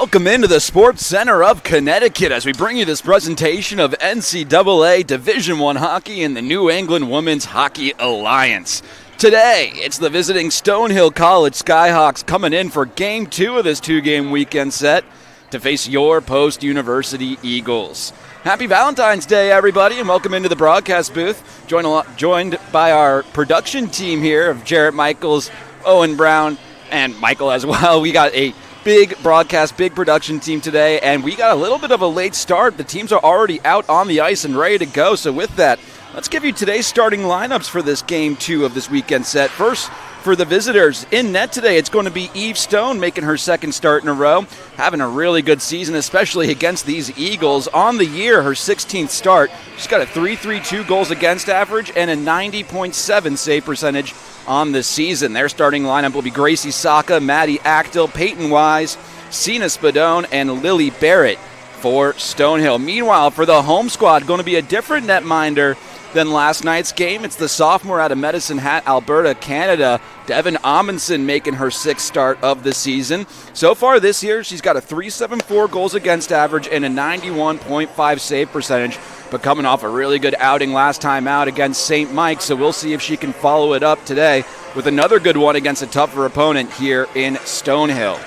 welcome into the Sports Center of Connecticut as we bring you this presentation of NCAA Division I hockey and the New England Women's Hockey Alliance. Today, it's the visiting Stonehill College Skyhawks coming in for Game 2 of this two-game weekend set to face your post-university Eagles. Happy Valentine's Day, everybody, and welcome into the broadcast booth. Joined by our production team here of Jarrett Michaels, Owen Brown, and Michael as well. We got a big broadcast, big production team today, and we got a little bit of a late start. The teams are already out on the ice and ready to go. So with that, let's give you today's starting lineups for this Game 2 of this weekend set. First, for the visitors, in net today, it's going to be Eve Stone making her second start in a row, having a really good season, especially against these Eagles. On the year, her 16th start, she's got a .332 goals against average and a 90.7 save percentage on the season. Their starting lineup will be Gracie Saka, Maddie Actil, Peyton Wise, Sina Spadone, and Lily Barrett for Stonehill. Meanwhile, for the home squad, going to be a different netminder than last night's game. It's the sophomore out of Medicine Hat, Alberta, Canada, Devin Amundsen, making her sixth start of the season. So far this year, she's got a .374 goals against average and a 91.5 save percentage, but coming off a really good outing last time out against St. Mike, so we'll see if she can follow it up today with another good one against a tougher opponent here in Stonehill.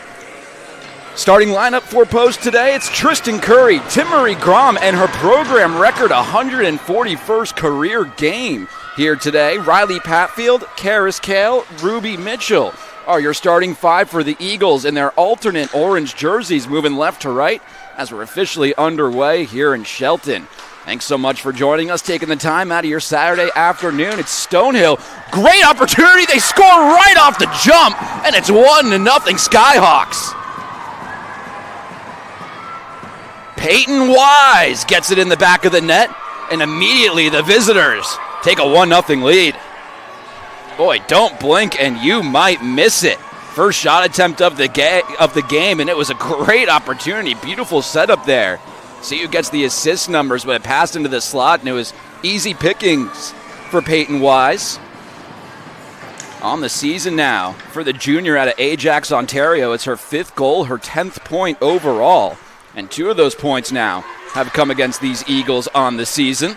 Starting lineup for post today, it's Tristan Curry, Timmery Grom, and her program record 141st career game here today. Riley Patfield, Karis Kale, Ruby Mitchell are your starting five for the Eagles in their alternate orange jerseys, moving left to right as we're officially underway here in Shelton. Thanks so much for joining us, taking the time out of your Saturday afternoon. It's Stonehill. Great opportunity. They score right off the jump, and it's 1-0 Skyhawks. Peyton Wise gets it in the back of the net, and immediately the visitors take a 1-0 lead. Boy, don't blink and you might miss it. First shot attempt of the game, and it was a great opportunity. Beautiful setup there. See who gets the assist numbers, but it passed into the slot, and it was easy pickings for Peyton Wise. On the season now for the junior out of Ajax, Ontario, it's her 5th goal, her 10th point overall. And 2 of those points now have come against these Eagles on the season.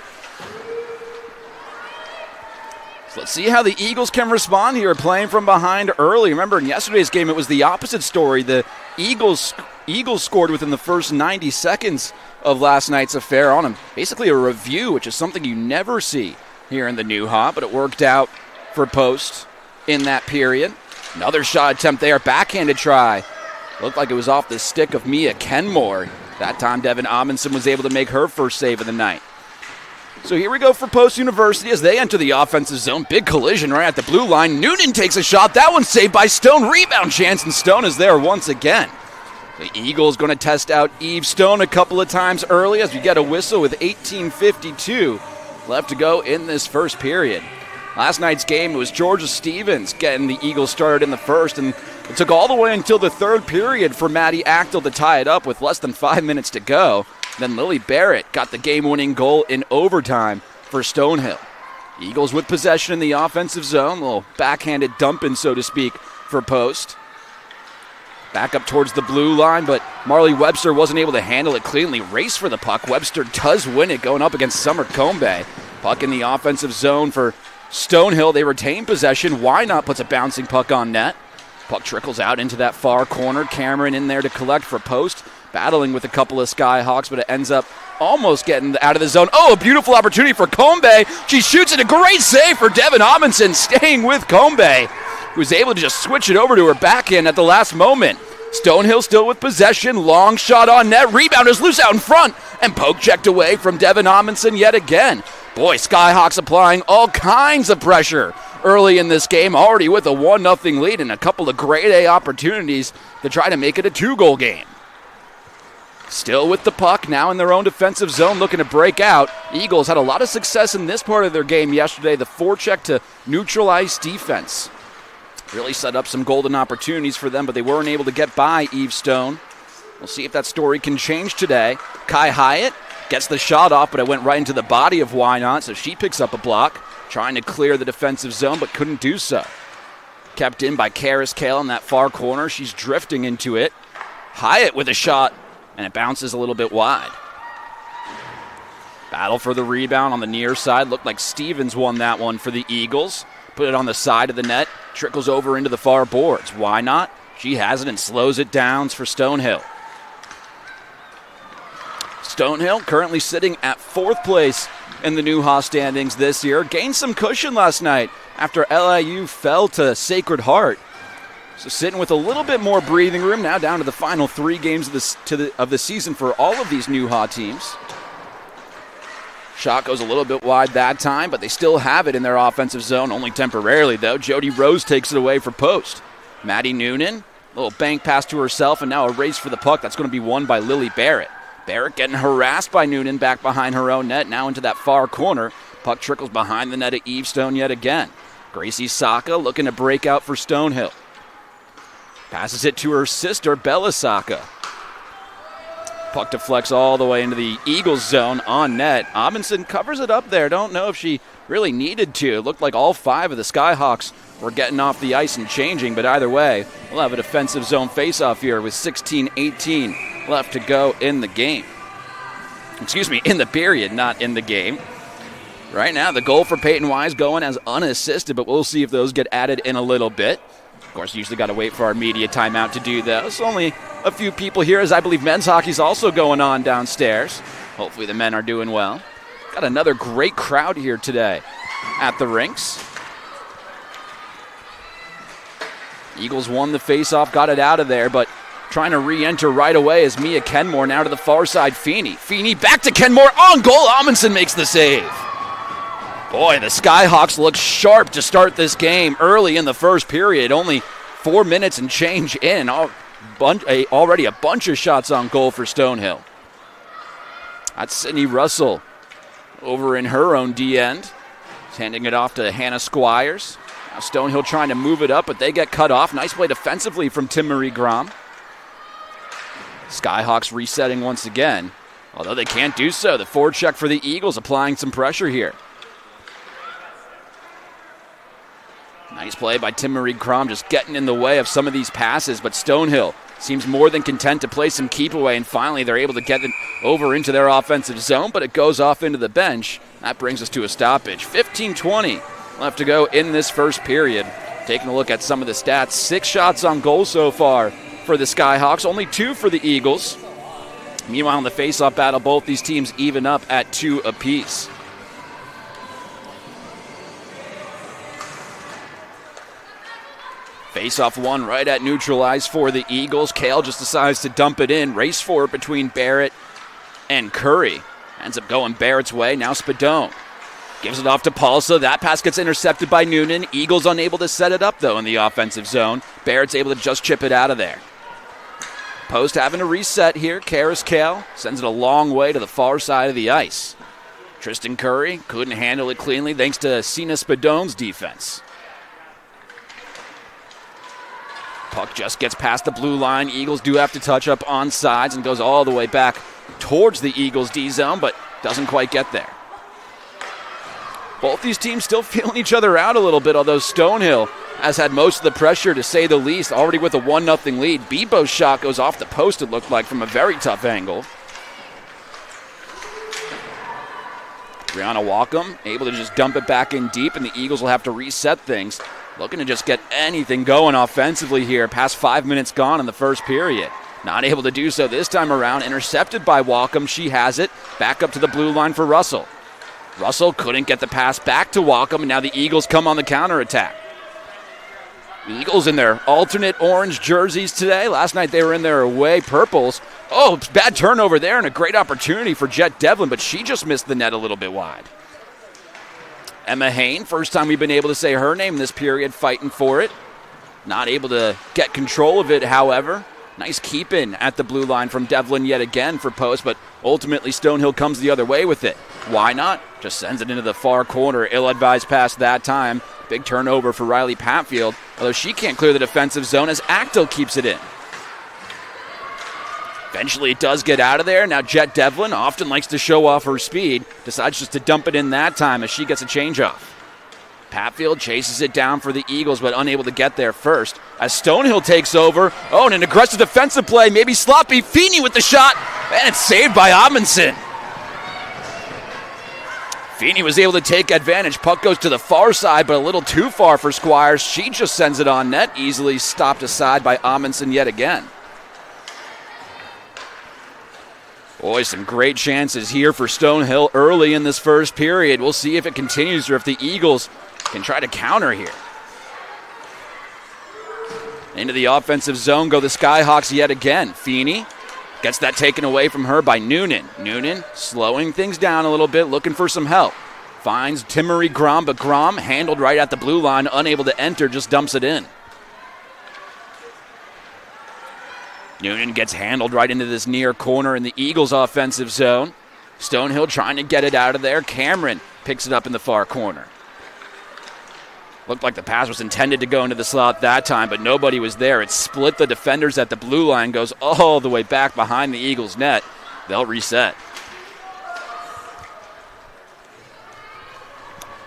So let's see how the Eagles can respond here, playing from behind early. Remember, in yesterday's game, it was the opposite story. The Eagles scored within the first 90 seconds of last night's affair on basically a review, which is something you never see here in the New Ha, but it worked out for Post in that period. Another shot attempt there, backhanded try. Looked like it was off the stick of Mia Kenmore. That time, Devin Amundsen was able to make her first save of the night. So here we go for Post University as they enter the offensive zone. Big collision right at the blue line. Noonan takes a shot. That one's saved by Stone. Rebound chance, and Stone is there once again. The Eagles going to test out Eve Stone a couple of times early as we get a whistle with 18:52 left to go in this first period. Last night's game, it was Georgia Stevens getting the Eagles started in the first, and it took all the way until the third period for Maddie Actil to tie it up with less than 5 minutes to go. Then Lily Barrett got the game-winning goal in overtime for Stonehill. Eagles with possession in the offensive zone, a little backhanded dumping, so to speak, for Post. Back up towards the blue line, but Marley Webster wasn't able to handle it cleanly. Race for the puck. Webster does win it going up against Summer Combe. Puck in the offensive zone for Stonehill. They retain possession. Why not puts a bouncing puck on net? Puck trickles out into that far corner. Cameron in there to collect for Post. Battling with a couple of Skyhawks, but it ends up almost getting out of the zone. Oh, a beautiful opportunity for Combe. She shoots it. A great save for Devin Amundsen, staying with Combe, who was able to just switch it over to her backhand at the last moment. Stonehill still with possession. Long shot on net. Rebound is loose out in front, and poke checked away from Devin Amundsen yet again. Boy, Skyhawks applying all kinds of pressure early in this game, already with a 1-0 lead and a couple of grade A opportunities to try to make it a 2-goal game. Still with the puck, now in their own defensive zone, looking to break out. Eagles had a lot of success in this part of their game yesterday. The forecheck to neutralize defense really set up some golden opportunities for them, but they weren't able to get by Eve Stone. We'll see if that story can change today. Kai Hyatt gets the shot off, but it went right into the body of Why Not, so she picks up a block, trying to clear the defensive zone, but couldn't do so. Kept in by Karis Kale in that far corner. She's drifting into it. Hyatt with a shot, and it bounces a little bit wide. Battle for the rebound on the near side. Looked like Stevens won that one for the Eagles. Put it on the side of the net. Trickles over into the far boards. Why not? She has it and slows it down for Stonehill. Stonehill currently sitting at 4th place in the Newhaw standings this year. Gained some cushion last night after LIU fell to Sacred Heart. So sitting with a little bit more breathing room, now down to the final 3 games of the season for all of these Newhaw teams. Shot goes a little bit wide that time, but they still have it in their offensive zone, only temporarily though. Jody Rose takes it away for post. Maddie Noonan, a little bank pass to herself, and now a race for the puck. That's going to be won by Lily Barrett. Barrett getting harassed by Noonan back behind her own net, now into that far corner. Puck trickles behind the net of Eve Stone yet again. Gracie Saka looking to break out for Stonehill. Passes it to her sister, Bella Saka. Puck deflects all the way into the Eagles zone on net. Amundsen covers it up there. Don't know if she really needed to. It looked like all 5 of the Skyhawks were getting off the ice and changing, but either way, we'll have a defensive zone faceoff here with 16-18 left to go in the game. Excuse me, in the period, not in the game. Right now, the goal for Peyton Wise going as unassisted, but we'll see if those get added in a little bit. Of course, usually got to wait for our media timeout to do those. Only a few people here, as I believe men's hockey's also going on downstairs. Hopefully the men are doing well. Got another great crowd here today at the rinks. Eagles won the faceoff, got it out of there, but trying to re-enter right away is Mia Kenmore, now to the far side, Feeney. Feeney back to Kenmore, on goal, Amundsen makes the save. Boy, the Skyhawks look sharp to start this game early in the first period. Only 4 minutes and change in. Already a bunch of shots on goal for Stonehill. That's Sydney Russell over in her own D end. She's handing it off to Hannah Squires. Now Stonehill trying to move it up, but they get cut off. Nice play defensively from Tim Marie Grom. Skyhawks resetting once again. Although they can't do so. The forward check for the Eagles applying some pressure here. Nice play by Tim Marie Grom, just getting in the way of some of these passes, but Stonehill seems more than content to play some keep away, and finally they're able to get it over into their offensive zone, but it goes off into the bench. That brings us to a stoppage. 15-20 left to go in this first period. Taking a look at some of the stats, 6 shots on goal so far for the Skyhawks, only 2 for the Eagles. Meanwhile, in the faceoff battle, both these teams even up at 2 apiece. Face-off one right at neutralized for the Eagles. Kale just decides to dump it in. Race for it between Barrett and Curry. Ends up going Barrett's way. Now Spadone gives it off to Paulsa. That pass gets intercepted by Noonan. Eagles unable to set it up, though, in the offensive zone. Barrett's able to just chip it out of there. Post having to reset here. Karis Kale sends it a long way to the far side of the ice. Tristan Curry couldn't handle it cleanly thanks to Sina Spadone's defense. Puck just gets past the blue line. Eagles do have to touch up on sides and goes all the way back towards the Eagles' D zone, but doesn't quite get there. Both these teams still feeling each other out a little bit, although Stonehill has had most of the pressure, to say the least, already with a 1-0 lead. Bebo's shot goes off the post, it looked like, from a very tough angle. Brianna Walkham able to just dump it back in deep, and the Eagles will have to reset things. Looking to just get anything going offensively here. Past 5 minutes gone in the first period. Not able to do so this time around. Intercepted by Walkham. She has it. Back up to the blue line for Russell. Russell couldn't get the pass back to Walkham, and now the Eagles come on the counterattack. Eagles in their alternate orange jerseys today. Last night they were in their away purples. Oh, bad turnover there and a great opportunity for Jet Devlin, but she just missed the net a little bit wide. Emma Hain, first time we've been able to say her name this period, fighting for it. Not able to get control of it, however. Nice keep in at the blue line from Devlin yet again for post, but ultimately Stonehill comes the other way with it. Why not? Just sends it into the far corner. Ill-advised pass that time. Big turnover for Riley Patfield, although she can't clear the defensive zone as Acto keeps it in. Eventually it does get out of there. Now Jet Devlin often likes to show off her speed. Decides just to dump it in that time as she gets a change off. Patfield chases it down for the Eagles, but unable to get there first. As Stonehill takes over. Oh, and an aggressive defensive play. Maybe sloppy. Feeney with the shot. And it's saved by Amundsen. Feeney was able to take advantage. Puck goes to the far side, but a little too far for Squires. She just sends it on net. Easily stopped aside by Amundsen yet again. Boy, some great chances here for Stonehill early in this first period. We'll see if it continues or if the Eagles can try to counter here. Into the offensive zone go the Skyhawks yet again. Feeney gets that taken away from her by Noonan. Noonan slowing things down a little bit, looking for some help. Finds Timmery Grom, but Grom handled right at the blue line, unable to enter, just dumps it in. Noonan gets handled right into this near corner in the Eagles' offensive zone. Stonehill trying to get it out of there. Cameron picks it up in the far corner. Looked like the pass was intended to go into the slot that time, but nobody was there. It split the defenders at the blue line, goes all the way back behind the Eagles' net. They'll reset.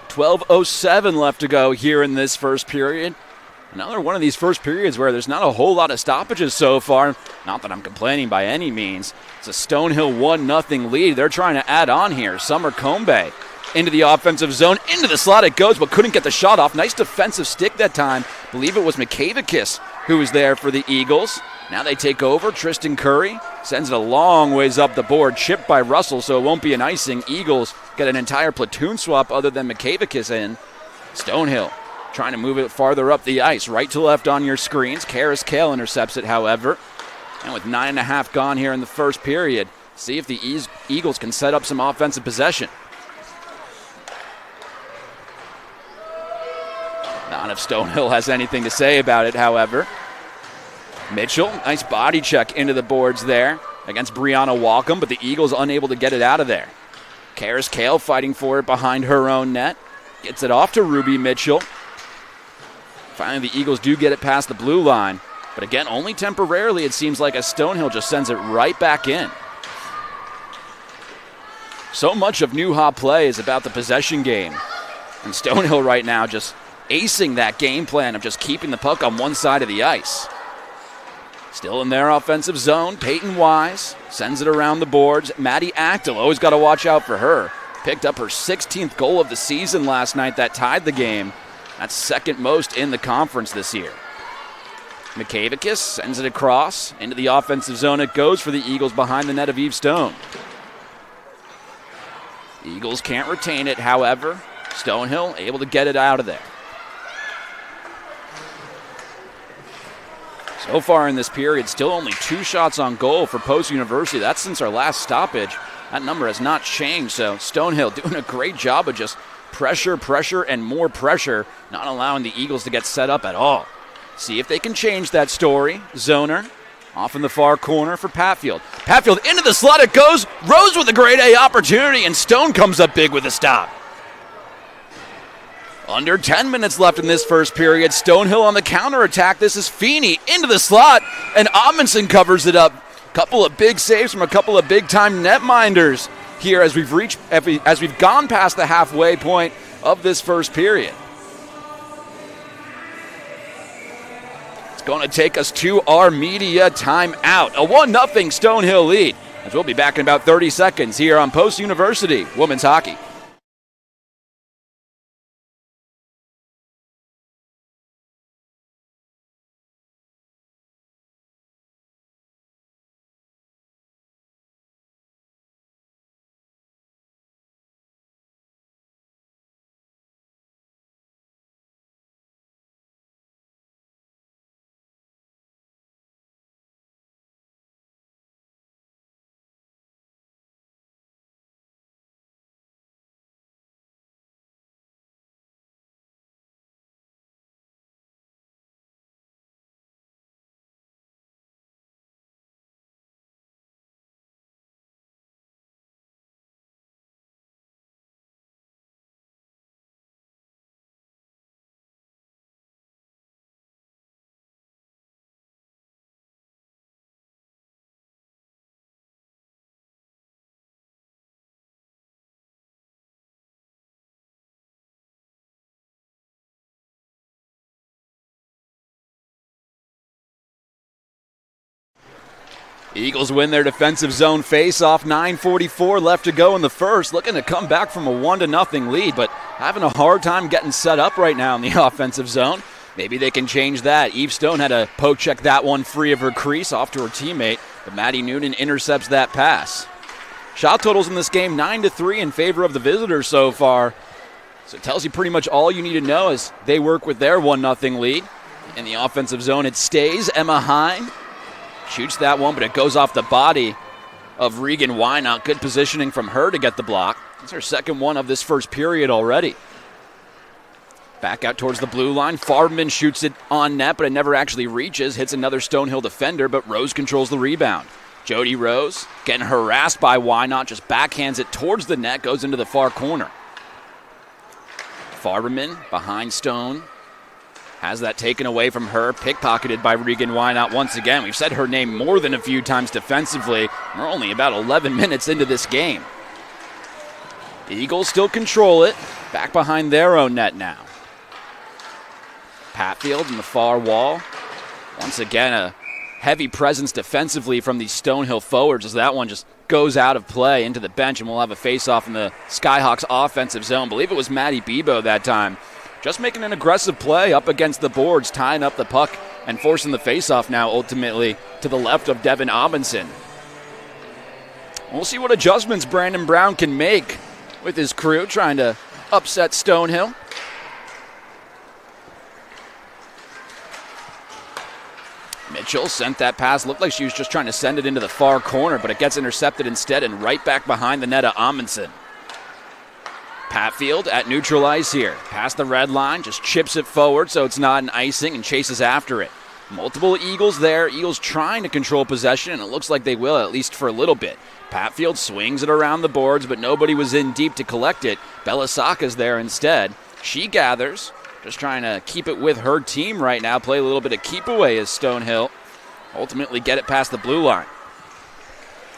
12:07 left to go here in this first period. Another one of these first periods where there's not a whole lot of stoppages so far. Not that I'm complaining by any means. It's a Stonehill 1-0 lead. They're trying to add on here. Summer Combe into the offensive zone. Into the slot it goes, but couldn't get the shot off. Nice defensive stick that time. Believe it was McCavicus who was there for the Eagles. Now they take over. Tristan Curry sends it a long ways up the board. Chipped by Russell, so it won't be an icing. Eagles get an entire platoon swap other than McCavicus in. Stonehill trying to move it farther up the ice, right to left on your screens. Karis Kale intercepts it, however. And with 9.5 gone here in the first period, see if the Eagles can set up some offensive possession. Not if Stonehill has anything to say about it, however. Mitchell, nice body check into the boards there against Brianna Walcom, but the Eagles unable to get it out of there. Karis Kale fighting for it behind her own net. Gets it off to Ruby Mitchell. Finally, the Eagles do get it past the blue line. But again, only temporarily, it seems like, as Stonehill just sends it right back in. So much of New Hop play is about the possession game. And Stonehill right now just acing that game plan of just keeping the puck on one side of the ice. Still in their offensive zone, Peyton Wise sends it around the boards. Maddie Actel, always got to watch out for her. Picked up her 16th goal of the season last night. That tied the game. That's second most in the conference this year. McCavicus sends it across. Into the offensive zone it goes for the Eagles behind the net of Eve Stone. Eagles can't retain it, however. Stonehill able to get it out of there. So far in this period, still only 2 shots on goal for Post University. That's since our last stoppage. That number has not changed, so Stonehill doing a great job of just pressure, and more pressure, not allowing the Eagles to get set up at all. See if they can change that story. Zoner off in the far corner for Patfield. Patfield into the slot it goes. Rose with a grade A opportunity, and Stone comes up big with a stop. Under 10 minutes left in this first period. Stonehill on the counterattack. This is Feeney into the slot, and Amundsen covers it up. Couple of big saves from a couple of big-time netminders here as we've gone past the halfway point of this first period. It's going to take us to our media timeout. A 1-0 Stonehill lead, as we'll be back in about 30 seconds here on Post University Women's Hockey. Eagles win their defensive zone face-off. 9:44 left to go in the first. Looking to come back from a 1-0 lead, but having a hard time getting set up right now in the offensive zone. Maybe they can change that. Eve Stone had to poke check that one free of her crease off to her teammate, but Maddie Noonan intercepts that pass. Shot totals in this game 9-3 in favor of the visitors so far. So it tells you pretty much all you need to know as they work with their 1-0 lead. In the offensive zone, it stays. Emma Hine shoots that one, but it goes off the body of Regan Wynot. Good positioning from her to get the block. It's her second one of this first period already. Back out towards the blue line. Farberman shoots it on net, but it never actually reaches. Hits another Stonehill defender, but Rose controls the rebound. Jody Rose getting harassed by Wynot, just backhands it towards the net, goes into the far corner. Farberman behind Stone. Has that taken away from her. Pickpocketed by Regan Wynot once again. We've said her name more than a few times defensively. We're only about 11 minutes into this game. The Eagles still control it. Back behind their own net now. Patfield in the far wall. Once again, a heavy presence defensively from these Stonehill forwards as that one just goes out of play into the bench, and we'll have a face-off in the Skyhawks offensive zone. I believe it was Maddie Bebo that time. Just making an aggressive play up against the boards, tying up the puck and forcing the face-off now ultimately to the left of Devin Amundsen. We'll see what adjustments Brandon Brown can make with his crew, trying to upset Stonehill. Mitchell sent that pass. Looked like she was just trying to send it into the far corner, but it gets intercepted instead and right back behind the net of Amundsen. Patfield at neutral ice here. Past the red line, just chips it forward so it's not an icing and chases after it. Multiple Eagles there. Eagles trying to control possession, and it looks like they will, at least for a little bit. Patfield swings it around the boards, but nobody was in deep to collect it. Belisaka's there instead. She gathers. Just trying to keep it with her team right now. Play a little bit of keep away as Stonehill ultimately get it past the blue line.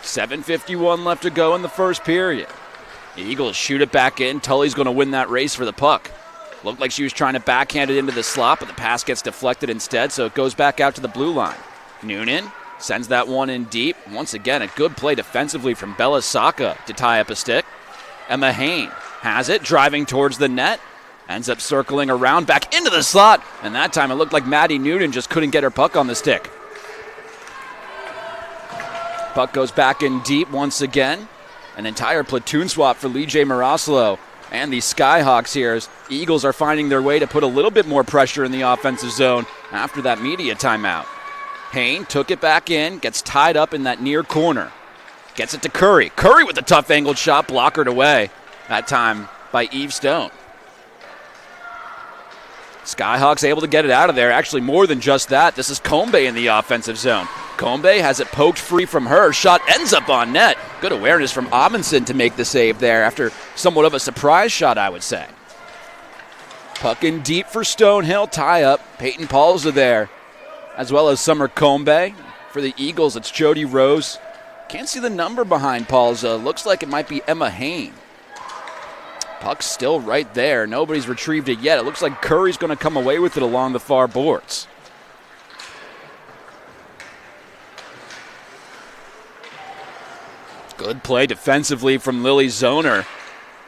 7:51 left to go in the first period. The Eagles shoot it back in. Tully's going to win that race for the puck. Looked like she was trying to backhand it into the slot, but the pass gets deflected instead, so it goes back out to the blue line. Noonan sends that one in deep. Once again, a good play defensively from Belisaka to tie up a stick. Emma Hain has it, driving towards the net. Ends up circling around, back into the slot, and that time it looked like Maddie Noonan just couldn't get her puck on the stick. Puck goes back in deep once again. An entire platoon swap for Lee J. Marosolo and the Skyhawks here as Eagles are finding their way to put a little bit more pressure in the offensive zone after that media timeout. Hain took it back in, gets tied up in that near corner. Gets it to Curry. Curry with a tough angled shot, blockered away, that time by Eve Stone. Skyhawks able to get it out of there. Actually, more than just that. This is Combe in the offensive zone. Combe has it poked free from her. Shot ends up on net. Good awareness from Amundsen to make the save there after somewhat of a surprise shot, I would say. Puck in deep for Stonehill. Tie up. Peyton Paulza there, as well as Summer Combe. For the Eagles, it's Jody Rose. Can't see the number behind Paulza. Looks like it might be Emma Hain. Puck's still right there. Nobody's retrieved it yet. It looks like Curry's going to come away with it along the far boards. Good play defensively from Lily Zoner.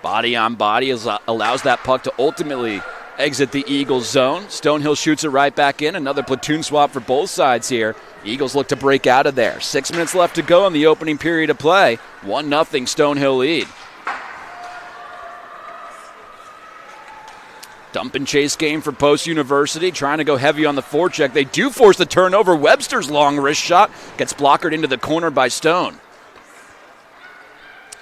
Body on body allows that puck to ultimately exit the Eagles zone. Stonehill shoots it right back in. Another platoon swap for both sides here. Eagles look to break out of there. 6 minutes left to go in the opening period of play. 1-0 Stonehill lead. Dump and chase game for Post University, trying to go heavy on the forecheck. They do force the turnover. Webster's long wrist shot gets blockered into the corner by Stone.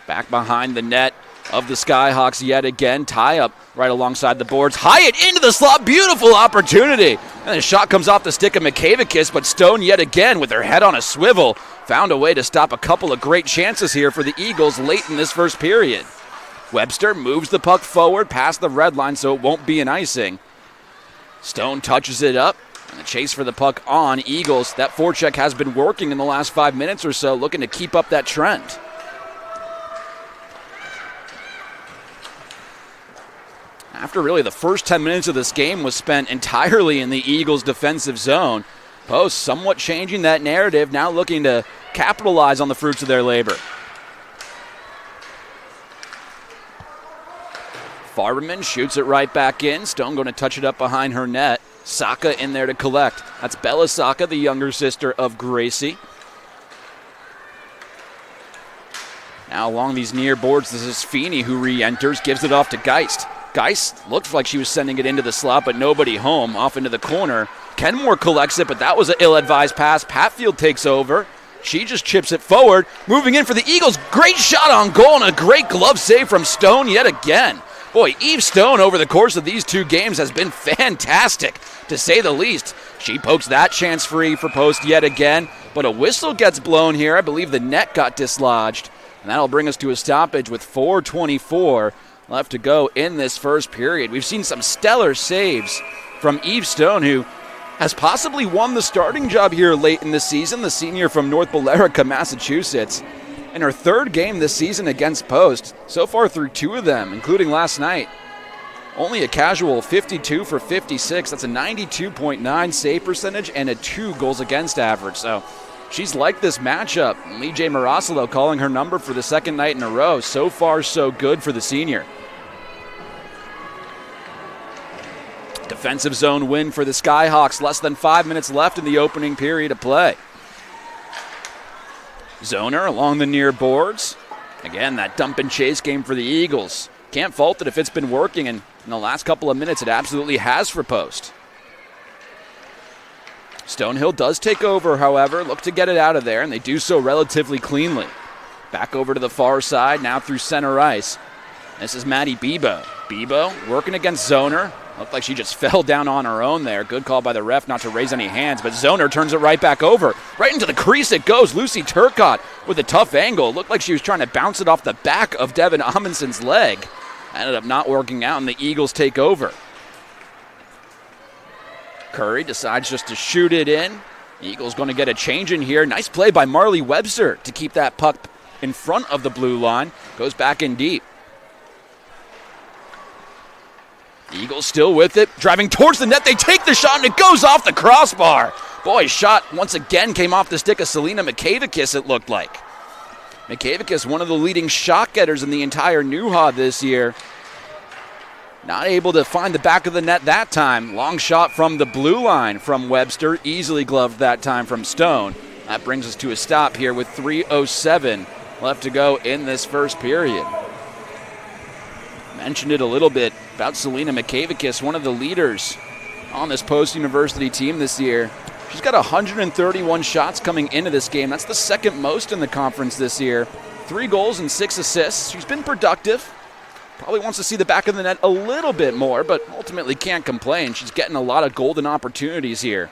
Back behind the net of the Skyhawks yet again. Tie up right alongside the boards. Hyatt into the slot. Beautiful opportunity. And the shot comes off the stick of McCavicus, but Stone yet again with her head on a swivel found a way to stop a couple of great chances here for the Eagles late in this first period. Webster moves the puck forward past the red line so it won't be an icing. Stone touches it up, and the chase for the puck on Eagles. That forecheck has been working in the last 5 minutes or so, looking to keep up that trend. After really the first 10 minutes of this game was spent entirely in the Eagles' defensive zone, Post somewhat changing that narrative, now looking to capitalize on the fruits of their labor. Farberman shoots it right back in. Stone going to touch it up behind her net. Saka in there to collect. That's Bella Saka, the younger sister of Gracie. Now along these near boards, this is Feeney who re-enters, gives it off to Geist. Geist looked like she was sending it into the slot, but nobody home, off into the corner. Kenmore collects it, but that was an ill-advised pass. Patfield takes over. She just chips it forward. Moving in for the Eagles. Great shot on goal and a great glove save from Stone yet again. Boy, Eve Stone over the course of these two games has been fantastic, to say the least. She pokes that chance free for post yet again, but a whistle gets blown here. I believe the net got dislodged, and that'll bring us to a stoppage with 4:24 left to go in this first period. We've seen some stellar saves from Eve Stone, who has possibly won the starting job here late in the season, the senior from North Billerica, Massachusetts. In her third game this season against post, so far through two of them, including last night. Only a casual 52 for 56. That's a 92.9 save percentage and a 2 goals against average. So she's liked this matchup. Lee J. Marasolo calling her number for the second night in a row. So far, so good for the senior. Defensive zone win for the Skyhawks. Less than 5 minutes left in the opening period of play. Zoner along the near boards. Again, that dump and chase game for the Eagles. Can't fault it if it's been working, and in the last couple of minutes it absolutely has for post. Stonehill does take over, however, look to get it out of there, and they do so relatively cleanly. Back over to the far side, now through center ice. This is Maddie Bebo. Bebo working against Zoner. Looked like she just fell down on her own there. Good call by the ref not to raise any hands, but Zoner turns it right back over. Right into the crease it goes. Lucy Turcott with a tough angle. Looked like she was trying to bounce it off the back of Devin Amundson's leg. Ended up not working out, and the Eagles take over. Curry decides just to shoot it in. Eagles going to get a change in here. Nice play by Marley Webster to keep that puck in front of the blue line. Goes back in deep. Eagles still with it, driving towards the net. They take the shot, and it goes off the crossbar. Boy, shot once again came off the stick of Selena Mikavicus, it looked like. Mikavicus, one of the leading shot getters in the entire Nuha this year. Not able to find the back of the net that time. Long shot from the blue line from Webster. Easily gloved that time from Stone. That brings us to a stop here with 3:07 left to go in this first period. Mentioned it a little bit about Selena Mikavicus, one of the leaders on this post-university team this year. She's got 131 shots coming into this game. That's the second most in the conference this year. 3 goals and 6 assists. She's been productive. Probably wants to see the back of the net a little bit more, but ultimately can't complain. She's getting a lot of golden opportunities here.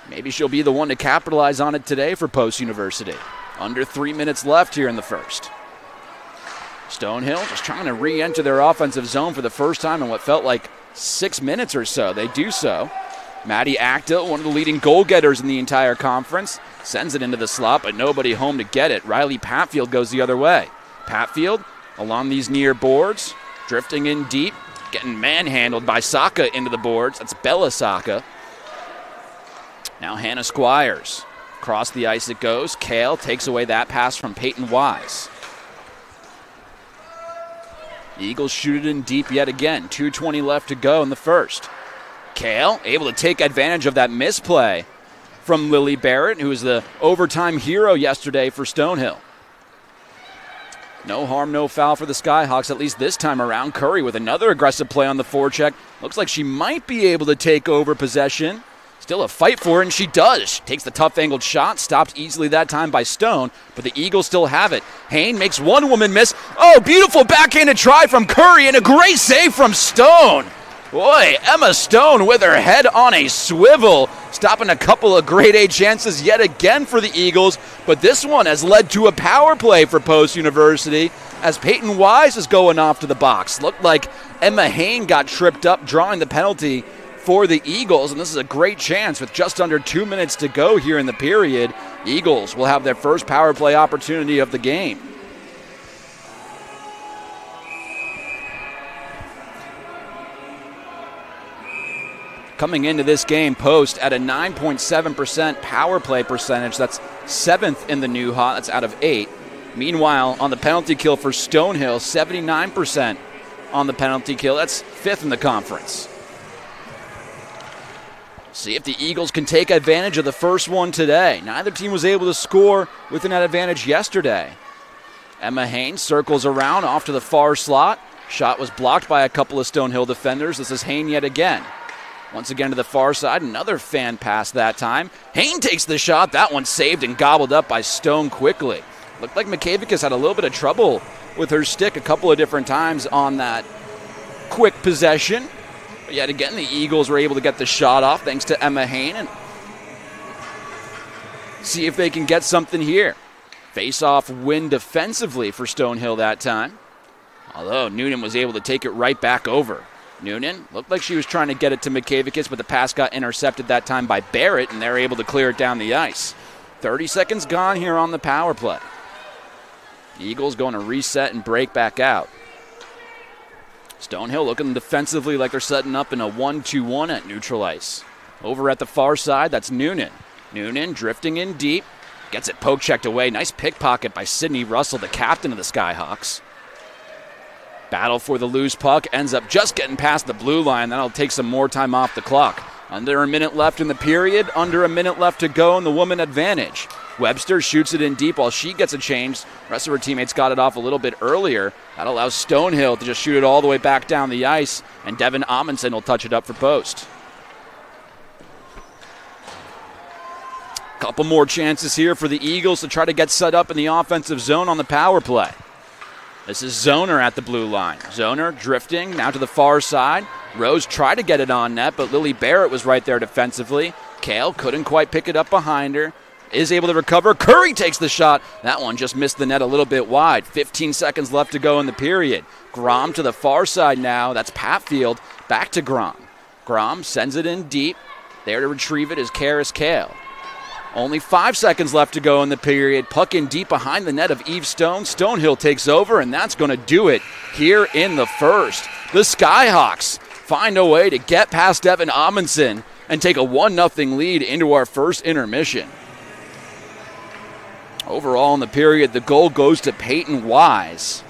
Maybe she'll be the one to capitalize on it today for post-university. Under 3 minutes left here in the first. Stonehill just trying to re-enter their offensive zone for the first time in what felt like 6 minutes or so. They do so. Maddie Acta, one of the leading goal-getters in the entire conference, sends it into the slot, but nobody home to get it. Riley Patfield goes the other way. Patfield along these near boards, drifting in deep, getting manhandled by Saka into the boards. That's Bella Saka. Now Hannah Squires. Across the ice it goes. Kale takes away that pass from Peyton Wise. The Eagles shoot it in deep yet again. 2:20 left to go in the first. Kale able to take advantage of that misplay from Lily Barrett, who was the overtime hero yesterday for Stonehill. No harm, no foul for the Skyhawks, at least this time around. Curry with another aggressive play on the forecheck. Looks like she might be able to take over possession. Still a fight for it, and she does. She takes the tough angled shot, stopped easily that time by Stone, but the Eagles still have it. Hain makes one woman miss. Oh, beautiful backhanded try from Curry, and a great save from Stone. Boy, Emma Stone with her head on a swivel, stopping a couple of grade A chances yet again for the Eagles, but this one has led to a power play for Post University as Peyton Wise is going off to the box. Looked like Emma Hain got tripped up drawing the penalty for the Eagles, and this is a great chance with just under 2 minutes to go here in the period. Eagles will have their first power play opportunity of the game. coming into this game post at a 9.7% power play percentage. That's 7th in the new hot. That's out of 8. Meanwhile, on the penalty kill for Stonehill, 79% on the penalty kill. That's 5th in the conference. See if the Eagles can take advantage of the first one today. Neither team was able to score within that advantage yesterday. Emma Haynes circles around off to the far slot. Shot was blocked by a couple of Stonehill defenders. This is Haynes yet again. Once again to the far side, another fan pass that time. Haynes takes the shot. That one saved and gobbled up by Stone quickly. Looked like Mikavicus had a little bit of trouble with her stick a couple of different times on that quick possession. But yet again, the Eagles were able to get the shot off thanks to Emma Haynes and see if they can get something here. Face-off win defensively for Stonehill that time. Although Noonan was able to take it right back over. Noonan looked like she was trying to get it to Mikavicus, but the pass got intercepted that time by Barrett, and they're able to clear it down the ice. 30 seconds gone here on the power play. The Eagles going to reset and break back out. Stonehill looking defensively like they're setting up in a 1-2-1 at neutral ice. Over at the far side, that's Noonan. Noonan drifting in deep. Gets it poke-checked away. Nice pickpocket by Sydney Russell, the captain of the Skyhawks. Battle for the loose puck. Ends up just getting past the blue line. That'll take some more time off the clock. Under a minute left in the period. Under a minute left to go in the woman advantage. Webster shoots it in deep while she gets a change. The rest of her teammates got it off a little bit earlier. That allows Stonehill to just shoot it all the way back down the ice. And Devin Amundsen will touch it up for post. Couple more chances here for the Eagles to try to get set up in the offensive zone on the power play. This is Zoner at the blue line. Zoner drifting now to the far side. Rose tried to get it on net, but Lily Barrett was right there defensively. Kale couldn't quite pick it up behind her. Is able to recover. Curry takes the shot. That one just missed the net a little bit wide. 15 seconds left to go in the period. Grom to the far side now. That's Patfield. Back to Grom. Grom sends it in deep. There to retrieve it is Karis Kale. Only 5 seconds left to go in the period. Puck in deep behind the net of Eve Stone. Stonehill takes over, and that's going to do it here in the first. The Skyhawks find a way to get past Devin Amundsen and take a 1-0 lead into our first intermission. Overall in the period, the goal goes to Peyton Wise.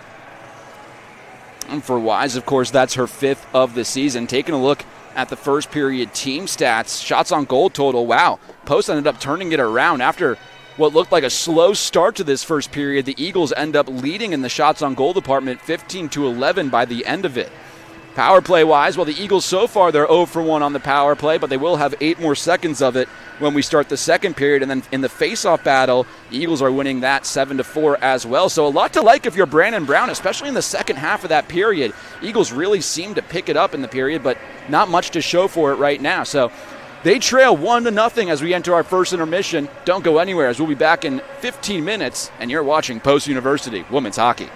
And for Wise, of course, that's her 5th of the season. Taking a look at the first period team stats, shots on goal total, wow. Post ended up turning it around after what looked like a slow start to this first period. The Eagles end up leading in the shots on goal department 15-11 by the end of it. Power play wise, well, the Eagles so far they're 0 for 1 on the power play, but they will have 8 more seconds of it when we start the second period. And then in the face-off battle, the Eagles are winning that 7-4 as well. So a lot to like if you're Brandon Brown, especially in the second half of that period. Eagles really seem to pick it up in the period, but not much to show for it right now. So they trail 1-0 as we enter our first intermission. Don't go anywhere, as we'll be back in 15 minutes, and you're watching Post University Women's Hockey.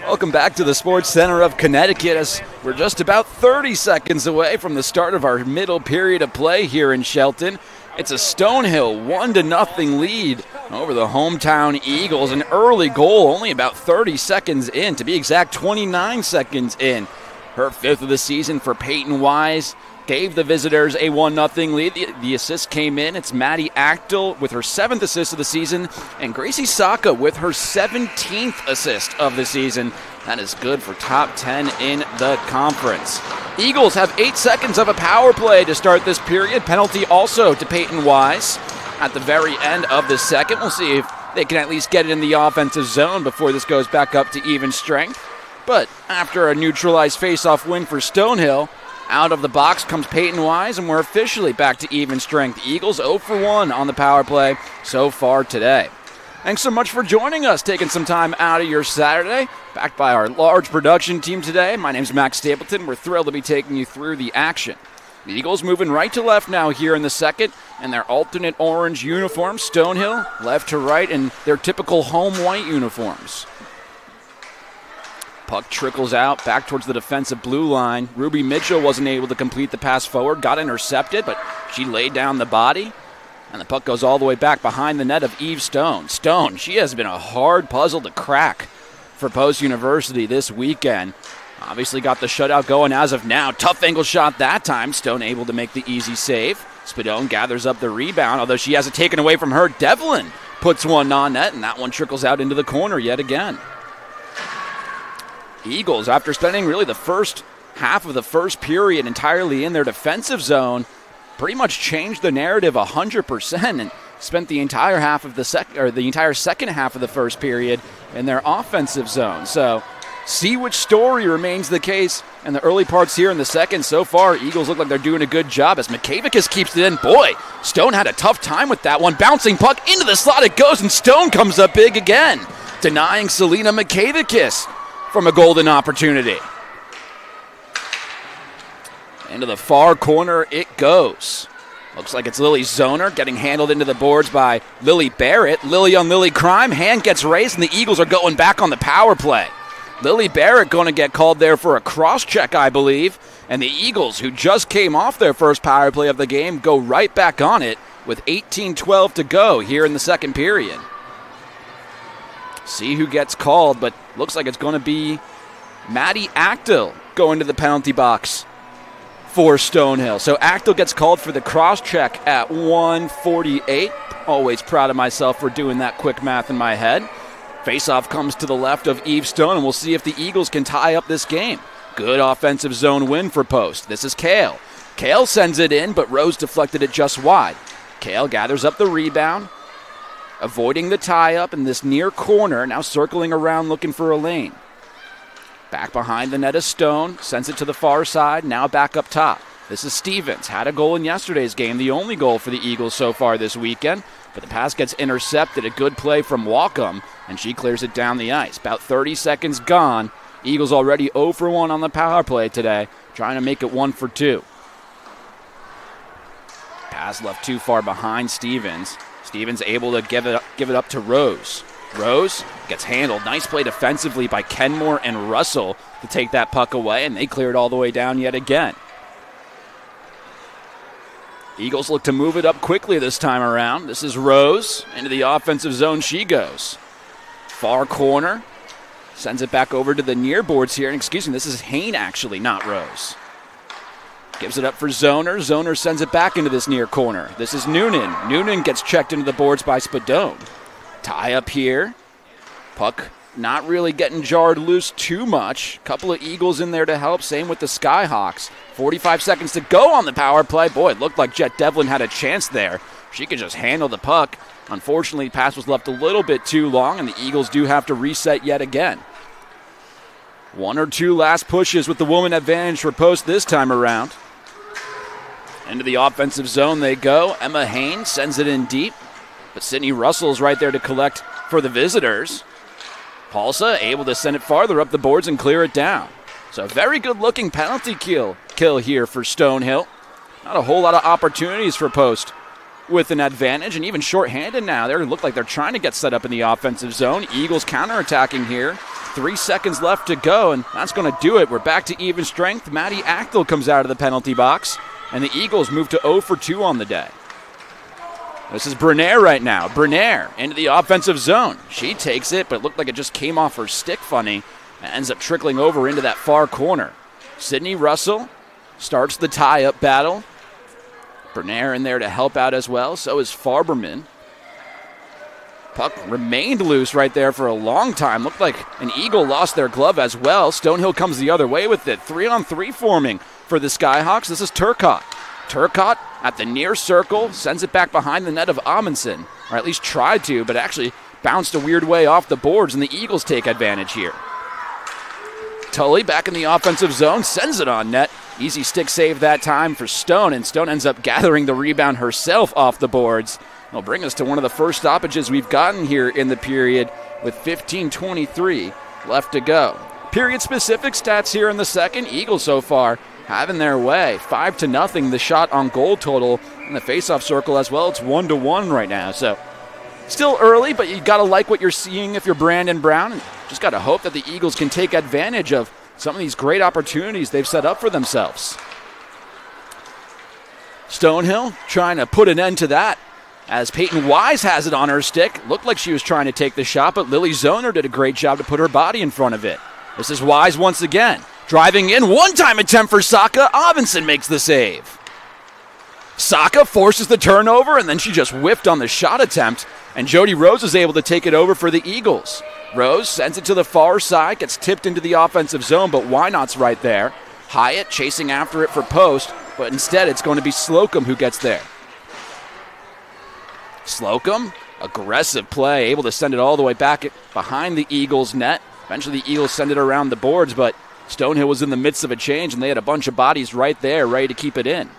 Welcome back to the Sports Center of Connecticut as we're just about 30 seconds away from the start of our middle period of play here in Shelton. It's a Stonehill 1-0 lead over the hometown Eagles. An early goal, only about 30 seconds in, to be exact, 29 seconds in. Her fifth of the season for Peyton Wise gave the visitors a 1-0 lead. The assist came in. It's Maddie Achtel with her 7th assist of the season, and Gracie Saka with her 17th assist of the season. That is good for top 10 in the conference. Eagles have 8 seconds of a power play to start this period. Penalty also to Peyton Wise at the very end of the second. We'll see if they can at least get it in the offensive zone before this goes back up to even strength. But after a neutralized face-off win for Stonehill, out of the box comes Peyton Wise, and we're officially back to even strength. Eagles 0 for 1 on the power play so far today. Thanks so much for joining us, taking some time out of your Saturday. Backed by our large production team today. My name's Max Stapleton. We're thrilled to be taking you through the action. The Eagles moving right to left now here in the second, and their alternate orange uniforms. Stonehill left to right in their typical home white uniforms. Puck trickles out back towards the defensive blue line. Ruby Mitchell wasn't able to complete the pass forward, got intercepted, but she laid down the body. And the puck goes all the way back behind the net of Eve Stone. Stone, she has been a hard puzzle to crack for Post University this weekend. Obviously got the shutout going as of now. Tough angle shot that time. Stone able to make the easy save. Spadone gathers up the rebound, although she has it taken away from her. Devlin puts one on net, and that one trickles out into the corner yet again. Eagles, after spending really the first half of the first period entirely in their defensive zone, pretty much changed the narrative 100% and spent the entire half of the entire second half of the first period in their offensive zone. So, see which story remains the case in the early parts here in the second. So far, Eagles look like they're doing a good job as Makavicus keeps it in. Boy, Stone had a tough time with that one. Bouncing puck into the slot it goes, and Stone comes up big again, denying Selena Makavicus from a golden opportunity. Into the far corner it goes. Looks like it's Lily Zoner getting handled into the boards by Lily Barrett. Lily on Lily crime. Hand gets raised, and the Eagles are going back on the power play. Lily Barrett going to get called there for a cross-check, I believe. And the Eagles, who just came off their first power play of the game, go right back on it with 18-12 to go here in the second period. See who gets called, but looks like it's going to be Maddie Achtel going to the penalty box for Stonehill. So Achtel gets called for the cross-check at 1:48. Always proud of myself for doing that quick math in my head. Face-off comes to the left of Eve Stone, and we'll see if the Eagles can tie up this game. Good offensive zone win for Post. This is Kale. Kale sends it in, but Rose deflected it just wide. Kale gathers up the rebound, avoiding the tie-up in this near corner, now circling around looking for a lane. Back behind the net is Stone, sends it to the far side, now back up top. This is Stevens, had a goal in yesterday's game, the only goal for the Eagles so far this weekend, but the pass gets intercepted, a good play from Wacom, and she clears it down the ice. About 30 seconds gone, Eagles already 0 for 1 on the power play today, trying to make it 1 for 2. Pass left too far behind Stevens. Stevens able to give it up to Rose. Rose gets handled. Nice play defensively by Kenmore and Russell to take that puck away, and they clear it all the way down yet again. Eagles look to move it up quickly this time around. This is Rose. Into the offensive zone she goes. Far corner. Sends it back over to the near boards here. And excuse me, this is Hain actually, not Rose. Gives it up for Zoner. Zoner sends it back into this near corner. This is Noonan. Noonan gets checked into the boards by Spadone. Tie up here. Puck not really getting jarred loose too much. Couple of Eagles in there to help. Same with the Skyhawks. 45 seconds to go on the power play. Boy, it looked like Jet Devlin had a chance there. She could just handle the puck. Unfortunately, the pass was left a little bit too long, and the Eagles do have to reset yet again. One or two last pushes with the woman advantage for Post this time around. Into the offensive zone they go. Emma Hain sends it in deep, but Sydney Russell's right there to collect for the visitors. Paulsa able to send it farther up the boards and clear it down. So a very good-looking penalty kill here for Stonehill. Not a whole lot of opportunities for Post with an advantage, and even shorthanded now. They look like they're trying to get set up in the offensive zone. Eagles counterattacking here 3 seconds left to go, and that's going to do it. We're back to even strength. Maddie Achtel comes out of the penalty box, and the Eagles move to 0 for 2 on the day. This is Bernier right now. Bernier into the offensive zone. She takes it, but it looked like it just came off her stick funny and ends up trickling over into that far corner. Sydney Russell starts the tie-up battle. Bernier in there to help out as well. So is Farberman. Puck remained loose right there for a long time. Looked like an Eagle lost their glove as well. Stonehill comes the other way with it. 3-on-3 forming for the Skyhawks. This is Turcotte. Turcotte at the near circle, sends it back behind the net of Amundsen, or at least tried to, but actually bounced a weird way off the boards, and the Eagles take advantage here. Tully back in the offensive zone, sends it on net. Easy stick save that time for Stone, and Stone ends up gathering the rebound herself off the boards. It'll bring us to one of the first stoppages we've gotten here in the period with 15:23 left to go. Period-specific stats here in the second. Eagles so far having their way. 5-0 the shot on goal total in the faceoff circle as well. It's 1-1 right now. So still early, but you got to like what you're seeing if you're Brandon Brown. And just got to hope that the Eagles can take advantage of some of these great opportunities they've set up for themselves. Stonehill trying to put an end to that as Peyton Wise has it on her stick. Looked like she was trying to take the shot, but Lily Zoner did a great job to put her body in front of it. This is Wise once again. Driving in, one-time attempt for Saka. Amundsen makes the save. Saka forces the turnover, and then she just whiffed on the shot attempt, and Jody Rose is able to take it over for the Eagles. Rose sends it to the far side, gets tipped into the offensive zone, but Wynot's right there. Hyatt chasing after it for post, but instead it's going to be Slocum who gets there. Slocum, aggressive play, able to send it all the way back behind the Eagles' net. Eventually the Eagles send it around the boards, but Stonehill was in the midst of a change, and they had a bunch of bodies right there ready to keep it in.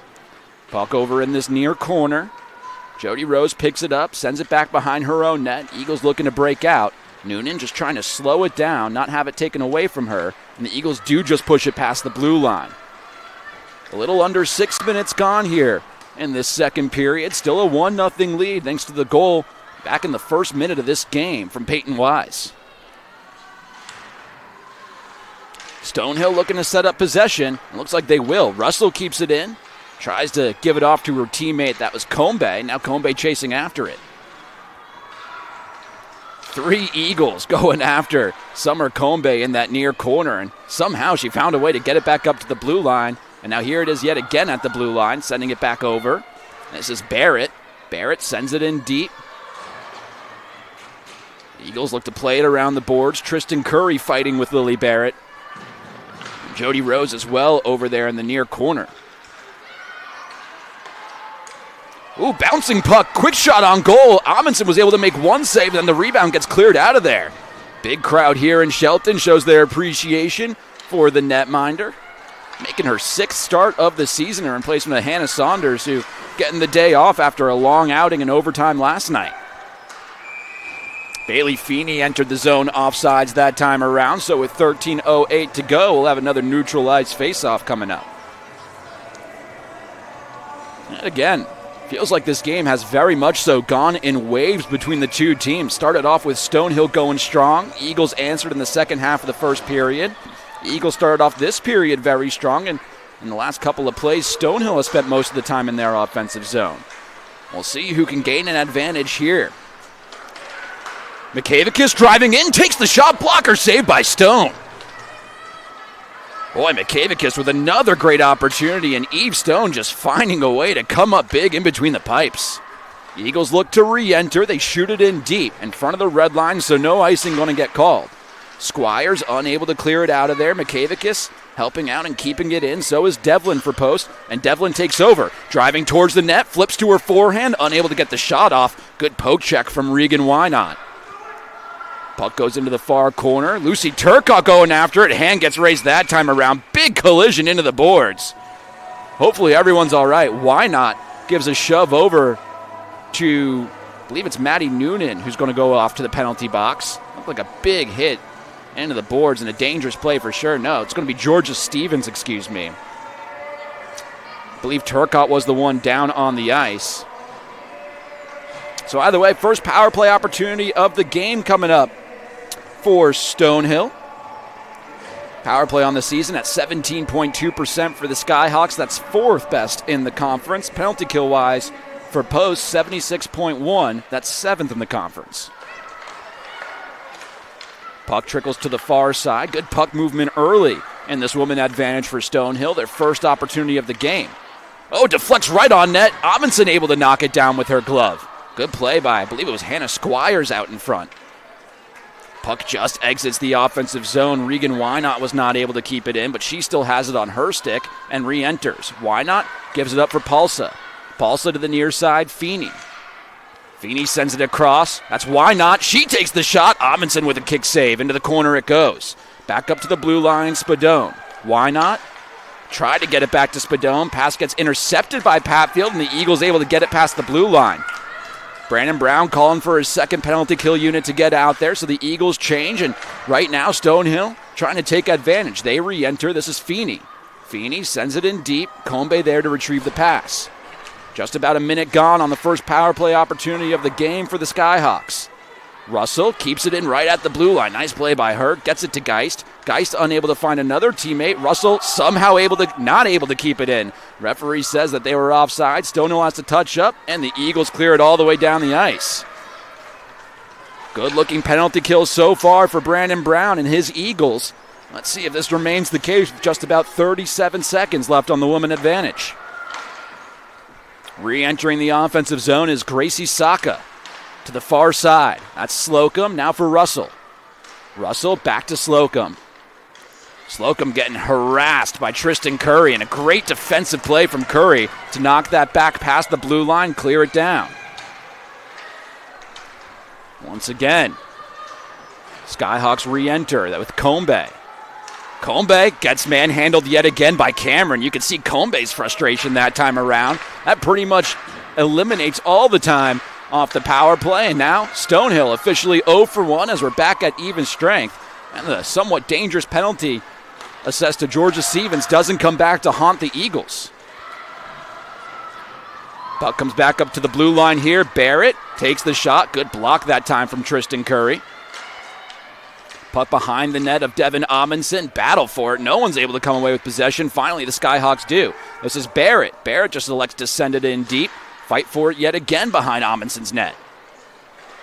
Puck over in this near corner. Jody Rose picks it up, sends it back behind her own net. Eagles looking to break out. Noonan just trying to slow it down, not have it taken away from her, and the Eagles do just push it past the blue line. A little under 6 minutes gone here in this second period. Still a 1-0 lead thanks to the goal back in the first minute of this game from Peyton Wise. Stonehill looking to set up possession. It looks like they will. Russell keeps it in. Tries to give it off to her teammate. That was Combe. Now Combe chasing after it. 3 Eagles going after Summer Combe in that near corner. And somehow she found a way to get it back up to the blue line. And now here it is yet again at the blue line, sending it back over. This is Barrett. Barrett sends it in deep. The Eagles look to play it around the boards. Tristan Curry fighting with Lily Barrett. Jody Rose as well over there in the near corner. Ooh, bouncing puck, quick shot on goal. Amundsen was able to make one save, then the rebound gets cleared out of there. Big crowd here in Shelton shows their appreciation for the netminder. Making her 6th start of the season in replacement of Hannah Saunders, who getting the day off after a long outing in overtime last night. Bailey Feeney entered the zone offsides that time around, so with 13:08 to go, we'll have another neutral ice faceoff coming up. And again, feels like this game has very much so gone in waves between the two teams. Started off with Stonehill going strong. Eagles answered in the second half of the first period. The Eagles started off this period very strong, and in the last couple of plays, Stonehill has spent most of the time in their offensive zone. We'll see who can gain an advantage here. Mikavicus driving in, takes the shot, blocker saved by Stone. Boy, Mikavicus with another great opportunity, and Eve Stone just finding a way to come up big in between the pipes. The Eagles look to re-enter. They shoot it in deep in front of the red line, so no icing going to get called. Squires unable to clear it out of there. Mikavicus helping out and keeping it in. So is Devlin for post, and Devlin takes over. Driving towards the net, flips to her forehand, unable to get the shot off. Good poke check from Regan Wynot. Puck goes into the far corner. Lucy Turcotte going after it. Hand gets raised that time around. Big collision into the boards. Hopefully everyone's all right. Wynot gives a shove over to, I believe it's Maddie Noonan, who's going to go off to the penalty box. Looked like a big hit into the boards and a dangerous play for sure. No, it's going to be Georgia Stevens, excuse me. I believe Turcotte was the one down on the ice. So either way, first power play opportunity of the game coming up for Stonehill. Power play on the season at 17.2% for the Skyhawks. That's 4th best in the conference. Penalty kill-wise for Post, 76.1. That's 7th in the conference. Puck trickles to the far side. Good puck movement early in this woman advantage for Stonehill, their first opportunity of the game. Oh, deflects right on net. Amundsen able to knock it down with her glove. Good play by, I believe it was Hannah Squires out in front. Puck just exits the offensive zone. Regan Wynot was not able to keep it in, but she still has it on her stick and re-enters. Wynot gives it up for Palsa. Palsa to the near side, Feeney. Feeney sends it across. That's Wynot. She takes the shot. Amundsen with a kick save. Into the corner it goes. Back up to the blue line, Spadone. Wynot tried to get it back to Spadone. Pass gets intercepted by Patfield, and the Eagles able to get it past the blue line. Brandon Brown calling for his second penalty kill unit to get out there, so the Eagles change, and right now Stonehill trying to take advantage. They re-enter. This is Feeney. Feeney sends it in deep. Combe there to retrieve the pass. Just about a minute gone on the first power play opportunity of the game for the Skyhawks. Russell keeps it in right at the blue line. Nice play by her. Gets it to Geist. Geist unable to find another teammate. Russell somehow not able to keep it in. Referee says that they were offside. Stonehill has to touch up, and the Eagles clear it all the way down the ice. Good-looking penalty kill so far for Brandon Brown and his Eagles. Let's see if this remains the case with just about 37 seconds left on the woman advantage. Re-entering the offensive zone is Gracie Saka. To the far side. That's Slocum. Now for Russell. Russell back to Slocum. Slocum getting harassed by Tristan Curry, and a great defensive play from Curry to knock that back past the blue line, clear it down. Once again, Skyhawks re-enter that with Combe. Combe gets manhandled yet again by Cameron. You can see Combe's frustration that time around. That pretty much eliminates all the time off the power play, and now Stonehill officially 0 for 1 as we're back at even strength. And the somewhat dangerous penalty assessed to Georgia Stevens doesn't come back to haunt the Eagles. Puck comes back up to the blue line here. Barrett takes the shot. Good block that time from Tristan Curry. Puck behind the net of Devin Amundsen. Battle for it. No one's able to come away with possession. Finally, the Skyhawks do. This is Barrett. Barrett just elects to send it in deep. Fight for it yet again behind Amundsen's net.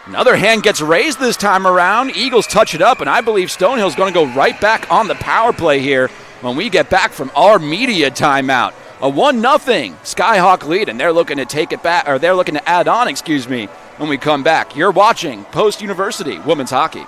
Another hand gets raised this time around. Eagles touch it up, and I believe Stonehill's going to go right back on the power play here when we get back from our media timeout. A 1-0 Skyhawk lead, and they're looking to take it back, or they're looking to add on, when we come back. You're watching Post University Women's Hockey.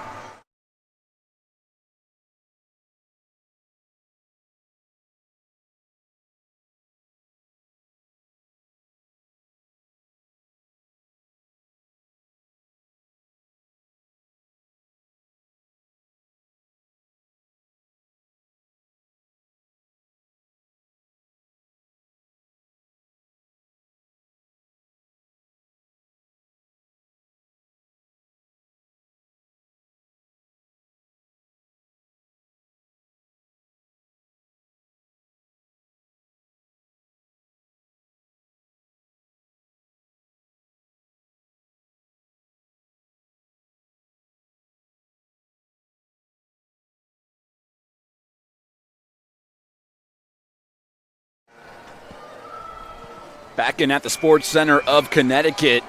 Back in at the Sports Center of Connecticut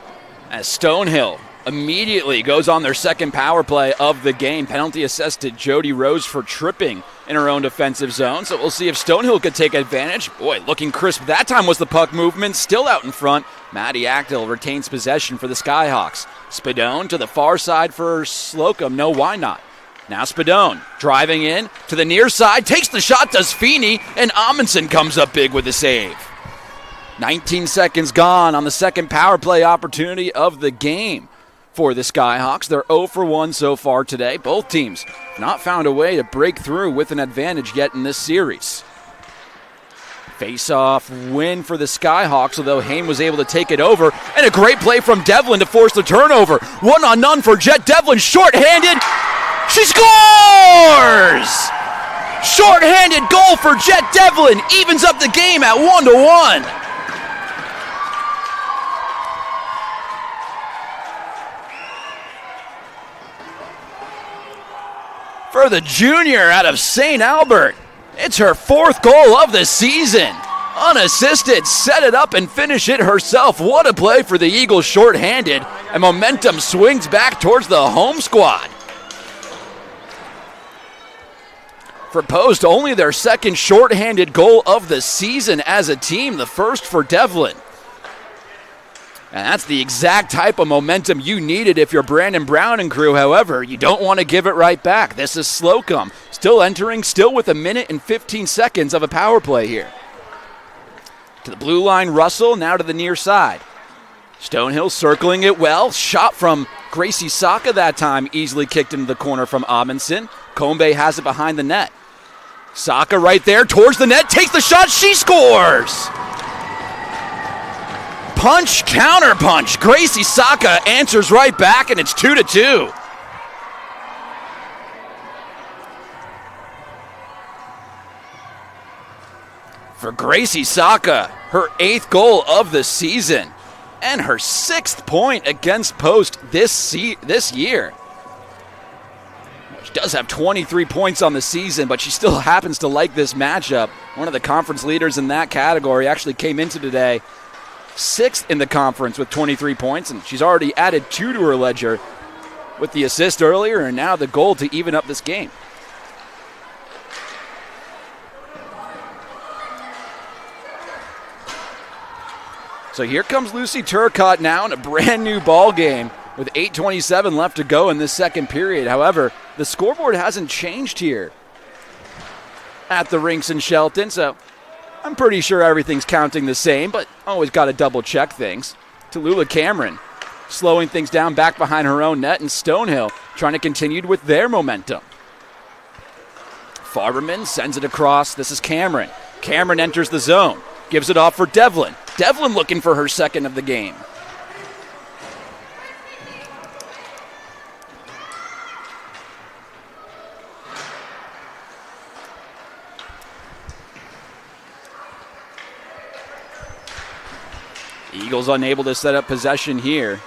as Stonehill immediately goes on their second power play of the game. Penalty assessed to Jody Rose for tripping in her own defensive zone. So we'll see if Stonehill could take advantage. Boy, looking crisp. That time was the puck movement. Still out in front. Maddie Actel retains possession for the Skyhawks. Spadone to the far side for Slocum. No, why not? Now Spadone driving in to the near side. Takes the shot, does Feeney, and Amundsen comes up big with a save. 19 seconds gone on the second power play opportunity of the game for the Skyhawks. They're 0 for 1 so far today. Both teams have not found a way to break through with an advantage yet in this series. Face-off win for the Skyhawks, although Hain was able to take it over. And a great play from Devlin to force the turnover. 1-on-none for Jet Devlin, short-handed. She scores! Short-handed goal for Jet Devlin, evens up the game at 1-1. for the junior out of St. Albert. It's her 4th goal of the season. Unassisted, set it up and finish it herself. What a play for the Eagles shorthanded, and momentum swings back towards the home squad. For Post, only their 2nd shorthanded goal of the season as a team, the 1st for Devlin. And that's the exact type of momentum you needed if you're Brandon Brown and crew. However, you don't want to give it right back. This is Slocum, still entering, still with 1 minute and 15 seconds of a power play here. To the blue line, Russell, now to the near side. Stonehill circling it well. Shot from Gracie Saka that time, easily kicked into the corner from Amundsen. Combe has it behind the net. Saka right there towards the net, takes the shot, she scores! Punch, counter punch. Gracie Saka answers right back, and it's 2-2. For Gracie Saka, her 8th goal of the season, and her 6th point against Post this year. She does have 23 points on the season, but she still happens to like this matchup. One of the conference leaders in that category actually came into today 6th in the conference with 23 points, and she's already added 2 to her ledger with the assist earlier and now the goal to even up this game. So here comes Lucy Turcotte now in a brand new ball game with 8:27 left to go in this second period. However, the scoreboard hasn't changed here at the rinks in Shelton, so I'm pretty sure everything's counting the same, but always got to double check things. Tallulah Cameron slowing things down back behind her own net, and Stonehill trying to continue with their momentum. Farberman sends it across. This is Cameron. Cameron enters the zone, gives it off for Devlin. Devlin looking for her 2nd of the game. Eagles unable to set up possession here.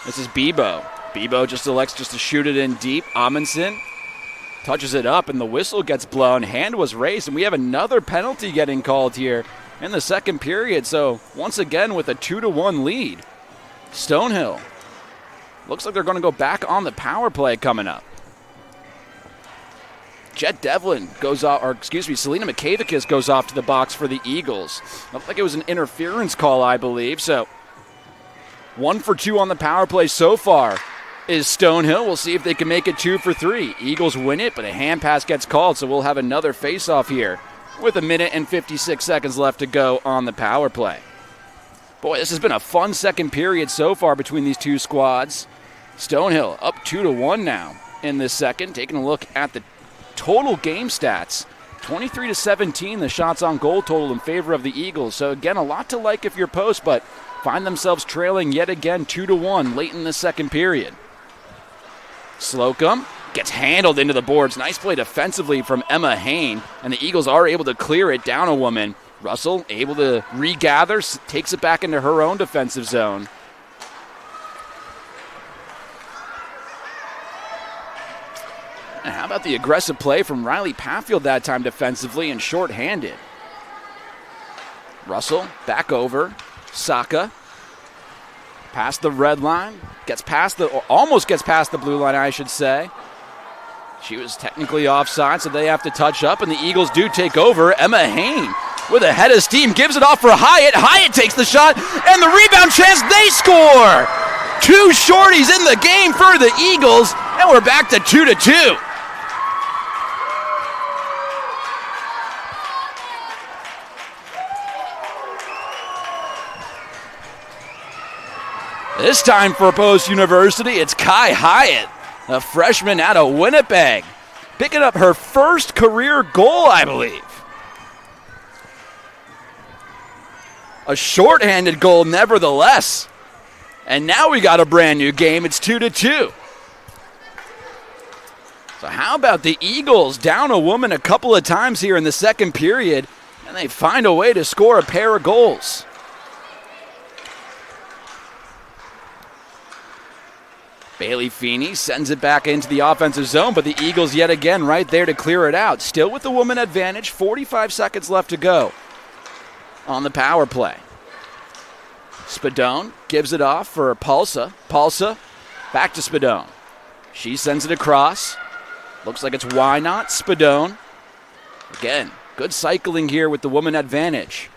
This is Bebo. Bebo just elects to shoot it in deep. Amundsen touches it up, and the whistle gets blown. Hand was raised, and we have another penalty getting called here in the second period. So once again with a 2-1 lead. Stonehill looks like they're going to go back on the power play coming up. Jet Devlin goes off, Selena Mikavicus goes off to the box for the Eagles. Looked like it was an interference call, I believe. So 1 for 2 on the power play so far is Stonehill. We'll see if they can make it 2 for 3. Eagles win it, but a hand pass gets called, so we'll have another face-off here with 1 minute and 56 seconds left to go on the power play. Boy, this has been a fun second period so far between these two squads. Stonehill up 2-1 now in this second. Taking a look at the total game stats, 23-17, the shots on goal total in favor of the Eagles. So again, a lot to like if you're Post, but find themselves trailing yet again 2-1 late in the second period. Slocum gets handled into the boards. Nice play defensively from Emma Hain, and the Eagles are able to clear it down a woman. Russell able to regather, takes it back into her own defensive zone. And how about the aggressive play from Riley Patfield that time defensively and shorthanded? Russell back over. Saka past the red line. Almost gets past the blue line, I should say. She was technically offside, so they have to touch up, and the Eagles do take over. Emma Hain with a head of steam gives it off for Hyatt. Hyatt takes the shot, and the rebound chance, they score! 2 shorties in the game for the Eagles, and we're back to 2-2. This time for Post University, it's Kai Hyatt, a freshman out of Winnipeg, picking up her first career goal, I believe. A shorthanded goal, nevertheless. And now we got a brand new game. It's 2-2. So how about the Eagles down a woman a couple of times here in the second period, and they find a way to score a pair of goals. Bailey Feeney sends it back into the offensive zone, but the Eagles yet again right there to clear it out. Still with the woman advantage, 45 seconds left to go on the power play. Spadone gives it off for Palsa. Palsa back to Spadone. She sends it across. Looks like it's Why Not Spadone. Again, good cycling here with the woman advantage.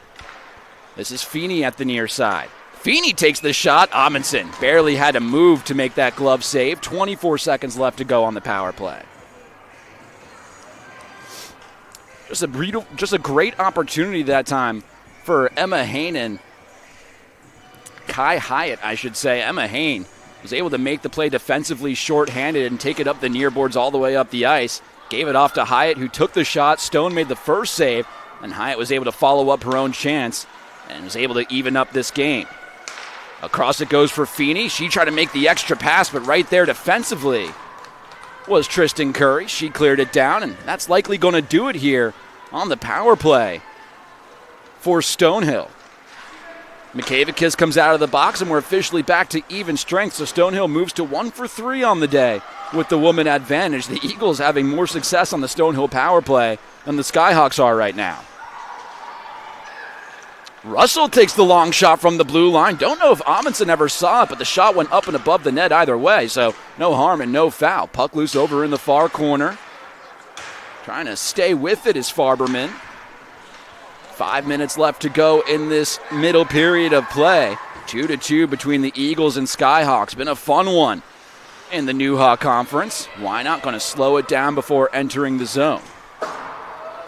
This is Feeney at the near side. Feeney takes the shot. Amundsen barely had to move to make that glove save. 24 seconds left to go on the power play. Just a great opportunity that time for Emma Hain and Kai Hyatt, I should say. Emma Hain was able to make the play defensively shorthanded and take it up the near boards all the way up the ice. Gave it off to Hyatt, who took the shot. Stone made the first save, and Hyatt was able to follow up her own chance and was able to even up this game. Across it goes for Feeney. She tried to make the extra pass, but right there defensively was Tristan Curry. She cleared it down, and that's likely going to do it here on the power play for Stonehill. Mikavakis comes out of the box, and we're officially back to even strength, so Stonehill moves to 1 for 3 on the day with the woman advantage. The Eagles having more success on the Stonehill power play than the Skyhawks are right now. Russell takes the long shot from the blue line. Don't know if Amundsen ever saw it, but the shot went up and above the net either way, so no harm and no foul. Puck loose over in the far corner. Trying to stay with it is Farberman. 5 minutes left to go in this middle period of play. 2-2 between the Eagles and Skyhawks. Been a fun one in the Newhawk Conference. Why not? Going to slow it down before entering the zone.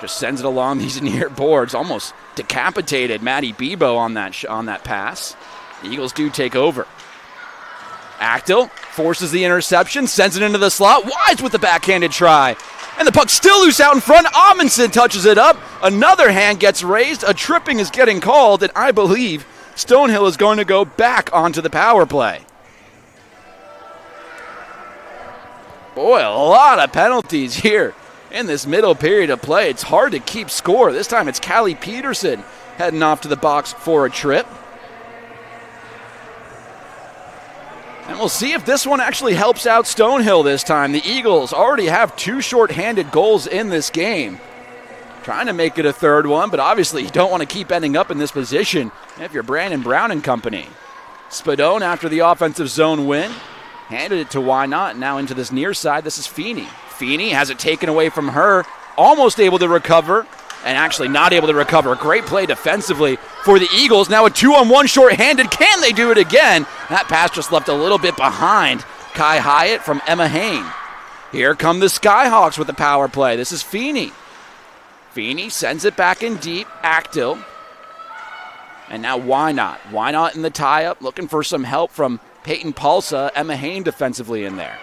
Just sends it along these near boards. Almost decapitated Maddie Bebo on that pass. The Eagles do take over. Achtel forces the interception, sends it into the slot. Wise with the backhanded try. And the puck still loose out in front. Amundsen touches it up. Another hand gets raised. A tripping is getting called, and I believe Stonehill is going to go back onto the power play. Boy, a lot of penalties here in this middle period of play. It's hard to keep score. This time it's Callie Peterson heading off to the box for a trip. And we'll see if this one actually helps out Stonehill this time. The Eagles already have 2 shorthanded goals in this game. Trying to make it a third one, but obviously you don't want to keep ending up in this position if you're Brandon Brown and company. Spadone after the offensive zone win. Handed it to Why Not, now into this near side. This is Feeney. Feeney has it taken away from her. Almost able to recover, and actually not able to recover. Great play defensively for the Eagles. Now a 2-on-1 shorthanded. Can they do it again? That pass just left a little bit behind Kai Hyatt from Emma Hain. Here come the Skyhawks with the power play. This is Feeney. Feeney sends it back in deep. Achtel. And now Why Not? Why Not in the tie-up? Looking for some help from Peyton Palsa. Emma Hain defensively in there.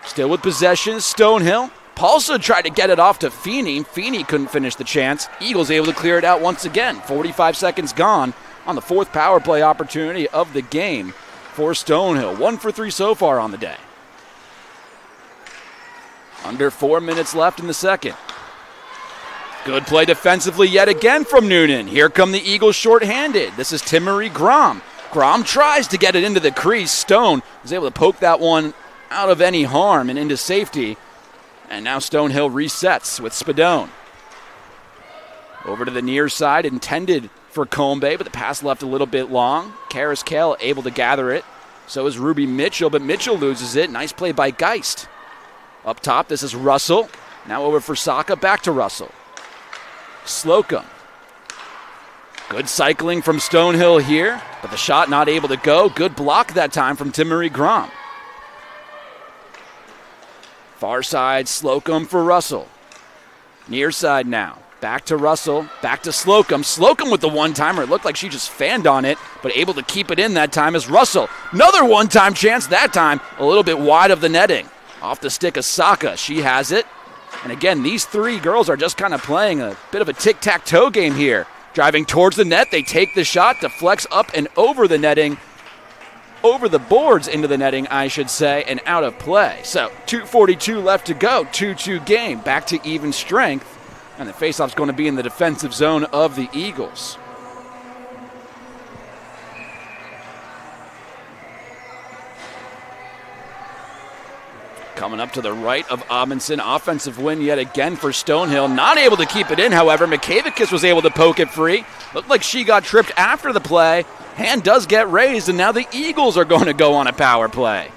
Still with possession, Stonehill. Palsa tried to get it off to Feeney. Feeney couldn't finish the chance. Eagles able to clear it out once again. 45 seconds gone on the 4th power play opportunity of the game for Stonehill. 1 for 3 so far on the day. Under 4 minutes left in the second. Good play defensively yet again from Noonan. Here come the Eagles shorthanded. This is Timmery Grom. Grom tries to get it into the crease. Stone was able to poke that one out of any harm and into safety. And now Stonehill resets with Spadone. Over to the near side, intended for Combe, but the pass left a little bit long. Karis Kell able to gather it. So is Ruby Mitchell, but Mitchell loses it. Nice play by Geist. Up top, this is Russell. Now over for Saka, back to Russell. Slocum. Good cycling from Stonehill here, but the shot not able to go. Good block that time from Timmery Grom. Far side, Slocum for Russell. Near side now. Back to Russell, back to Slocum. Slocum with the one-timer. It looked like she just fanned on it, but able to keep it in that time is Russell. Another one-time chance, that time a little bit wide of the netting. Off the stick of Saka. She has it. And again, these 3 girls are just kind of playing a bit of a tic-tac-toe game here. Driving towards the net, they take the shot, deflects up and over the netting. Over the boards into the netting, I should say, and out of play. So 2:42 left to go. 2-2 game. Back to even strength. And the faceoff's going to be in the defensive zone of the Eagles. Coming up to the right of Amundsen. Offensive win yet again for Stonehill. Not able to keep it in, however. Mikavicus was able to poke it free. Looked like she got tripped after the play. Hand does get raised, and now the Eagles are going to go on a power play.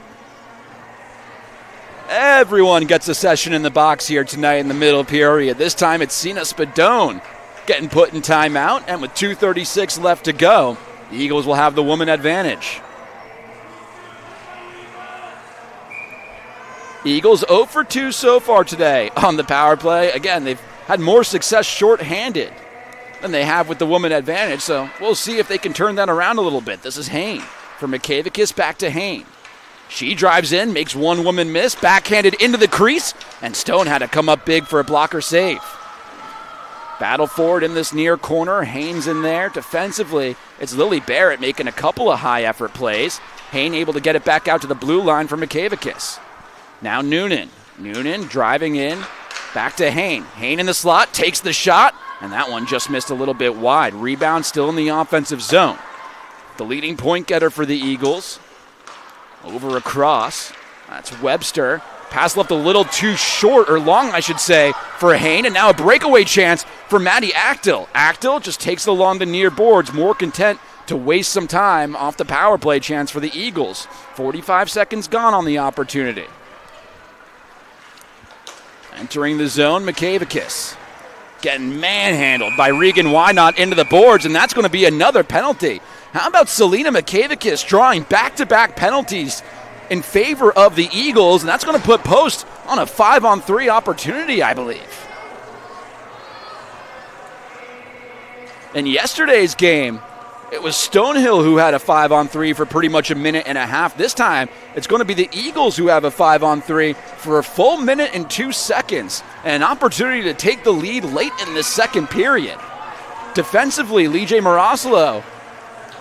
Everyone gets a session in the box here tonight in the middle period. This time it's Sina Spadone getting put in timeout, and with 2:36 left to go, the Eagles will have the woman advantage. Eagles 0 for 2 so far today on the power play. Again, they've had more success shorthanded than they have with the woman advantage, so we'll see if they can turn that around a little bit. This is Hain for Mikavicus, back to Hain. She drives in, makes one woman miss, backhanded into the crease, and Stone had to come up big for a blocker save. Battle forward in this near corner. Hain's in there. Defensively, it's Lily Barrett making a couple of high-effort plays. Hain able to get it back out to the blue line for Mikavicus. Now Noonan. Noonan driving in, back to Hain. Hain in the slot, takes the shot, and that one just missed a little bit wide. Rebound still in the offensive zone. The leading point getter for the Eagles. Over across. That's Webster. Pass left a little too short, or long, I should say, for Hain, and now a breakaway chance for Maddie Actel. Actel just takes it along the near boards, more content to waste some time off the power play chance for the Eagles. 45 seconds gone on the opportunity. Entering the zone, Mikavicus getting manhandled by Regan Wynot into the boards, and that's going to be another penalty. How about Selena Mikavicus drawing back-to-back penalties in favor of the Eagles, and that's going to put Post on a 5-on-3 opportunity, I believe. In yesterday's game, it was Stonehill who had a 5-on-3 for pretty much a minute and a half. This time, it's going to be the Eagles who have a 5-on-3 for a full minute and 2 seconds, and an opportunity to take the lead late in this second period. Defensively, Lee J. Marosolo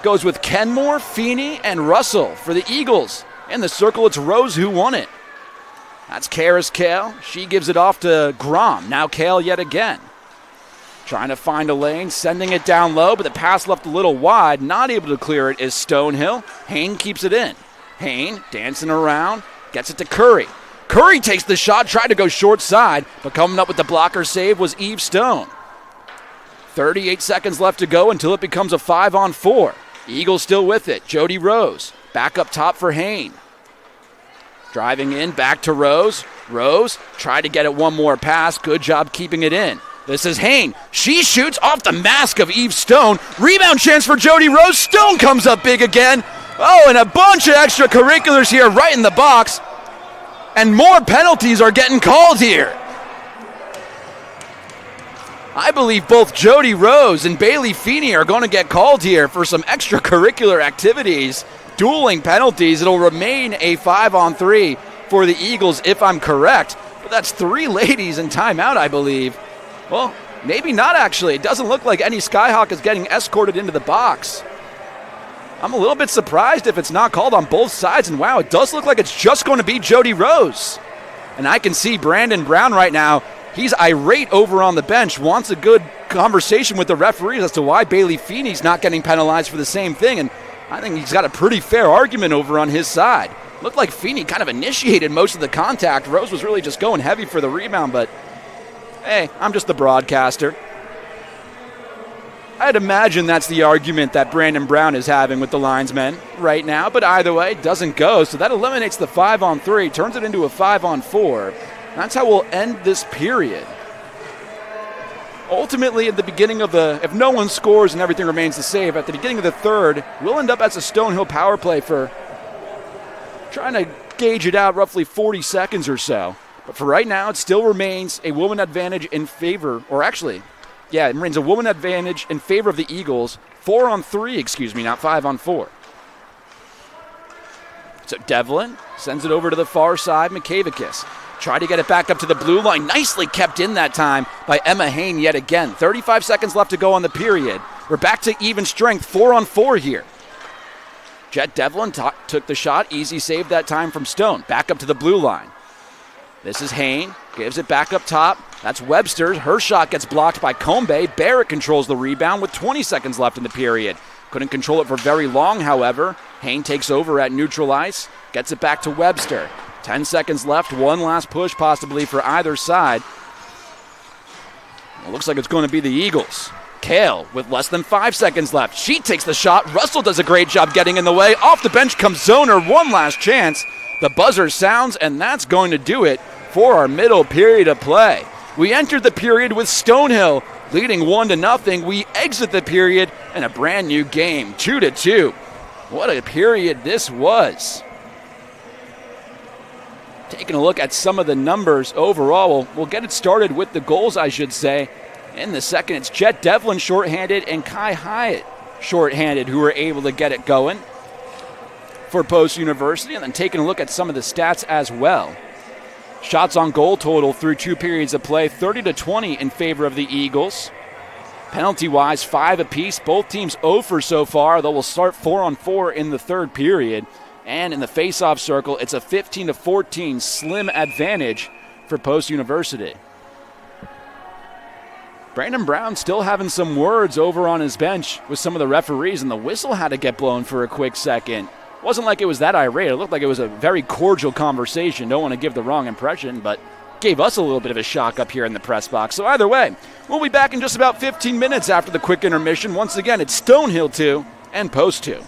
goes with Kenmore, Feeney, and Russell for the Eagles. In the circle, it's Rose who won it. That's Karis Kale. She gives it off to Grom. Now Kale yet again. Trying to find a lane, sending it down low, but the pass left a little wide. Not able to clear it is Stonehill. Hain keeps it in. Hain dancing around, gets it to Curry. Curry takes the shot, tried to go short side, but coming up with the blocker save was Eve Stone. 38 seconds left to go until it becomes a 5-on-4. Eagles still with it. Jody Rose back up top for Hain. Driving in, back to Rose. Rose tried to get it one more pass. Good job keeping it in. This is Hain. She shoots off the mask of Eve Stone. Rebound chance for Jody Rose. Stone comes up big again. Oh, and a bunch of extracurriculars here right in the box. And more penalties are getting called here. I believe both Jody Rose and Bailey Feeney are going to get called here for some extracurricular activities. Dueling penalties. It'll remain a 5-on-3 for the Eagles if I'm correct. But that's 3 ladies in timeout, I believe. Well, maybe not actually. It doesn't look like any Skyhawk is getting escorted into the box. I'm a little bit surprised if it's not called on both sides. And wow, it does look like it's just going to be Jody Rose. And I can see Brandon Brown right now. He's irate over on the bench, wants a good conversation with the referees as to why Bailey Feeney's not getting penalized for the same thing. And I think he's got a pretty fair argument over on his side. Looked like Feeney kind of initiated most of the contact. Rose was really just going heavy for the rebound, but hey, I'm just the broadcaster. I'd imagine that's the argument that Brandon Brown is having with the linesmen right now, but either way, it doesn't go. So that eliminates the 5-on-3, turns it into a 5-on-4. That's how we'll end this period. Ultimately, at the beginning of if no one scores and everything remains the same, at the beginning of the third, we'll end up as a Stonehill power play for trying to gauge it out roughly 40 seconds or so. But for right now, it still remains a woman advantage in favor, or actually, yeah, it remains a woman advantage in favor of the Eagles. 4-on-3, not 5-on-4. So Devlin sends it over to the far side. Mikavicus tried to get it back up to the blue line. Nicely kept in that time by Emma Hain yet again. 35 seconds left to go on the period. We're back to even strength, 4-on-4 here. Jet Devlin took the shot. Easy save that time from Stone. Back up to the blue line. This is Hain. Gives it back up top. That's Webster. Her shot gets blocked by Combe. Barrett controls the rebound with 20 seconds left in the period. Couldn't control it for very long, however. Hain takes over at neutral ice. Gets it back to Webster. 10 seconds left, one last push possibly for either side. It looks like it's going to be the Eagles. Kale with less than 5 seconds left. She takes the shot. Russell does a great job getting in the way. Off the bench comes Zoner. One last chance. The buzzer sounds, and that's going to do it for our middle period of play. We entered the period with Stonehill leading 1-0. We exit the period in a brand new game, 2-2. What a period this was. Taking a look at some of the numbers overall, we'll get it started with the goals, I should say. In the second, it's Jet Devlin shorthanded and Kai Hyatt shorthanded who were able to get it going for Post University. And then taking a look at some of the stats as well. Shots on goal total through 2 periods of play, 30-20 in favor of the Eagles. Penalty-wise, 5 apiece. Both teams 0 for so far, though we'll start 4-on-4 in the third period. And in the face-off circle, it's a 15-14 slim advantage for Post University. Brandon Brown still having some words over on his bench with some of the referees, and the whistle had to get blown for a quick second. Wasn't like it was that irate. It looked like it was a very cordial conversation. Don't want to give the wrong impression, but gave us a little bit of a shock up here in the press box. So either way, we'll be back in just about 15 minutes after the quick intermission. Once again, it's Stonehill 2 and Post 2.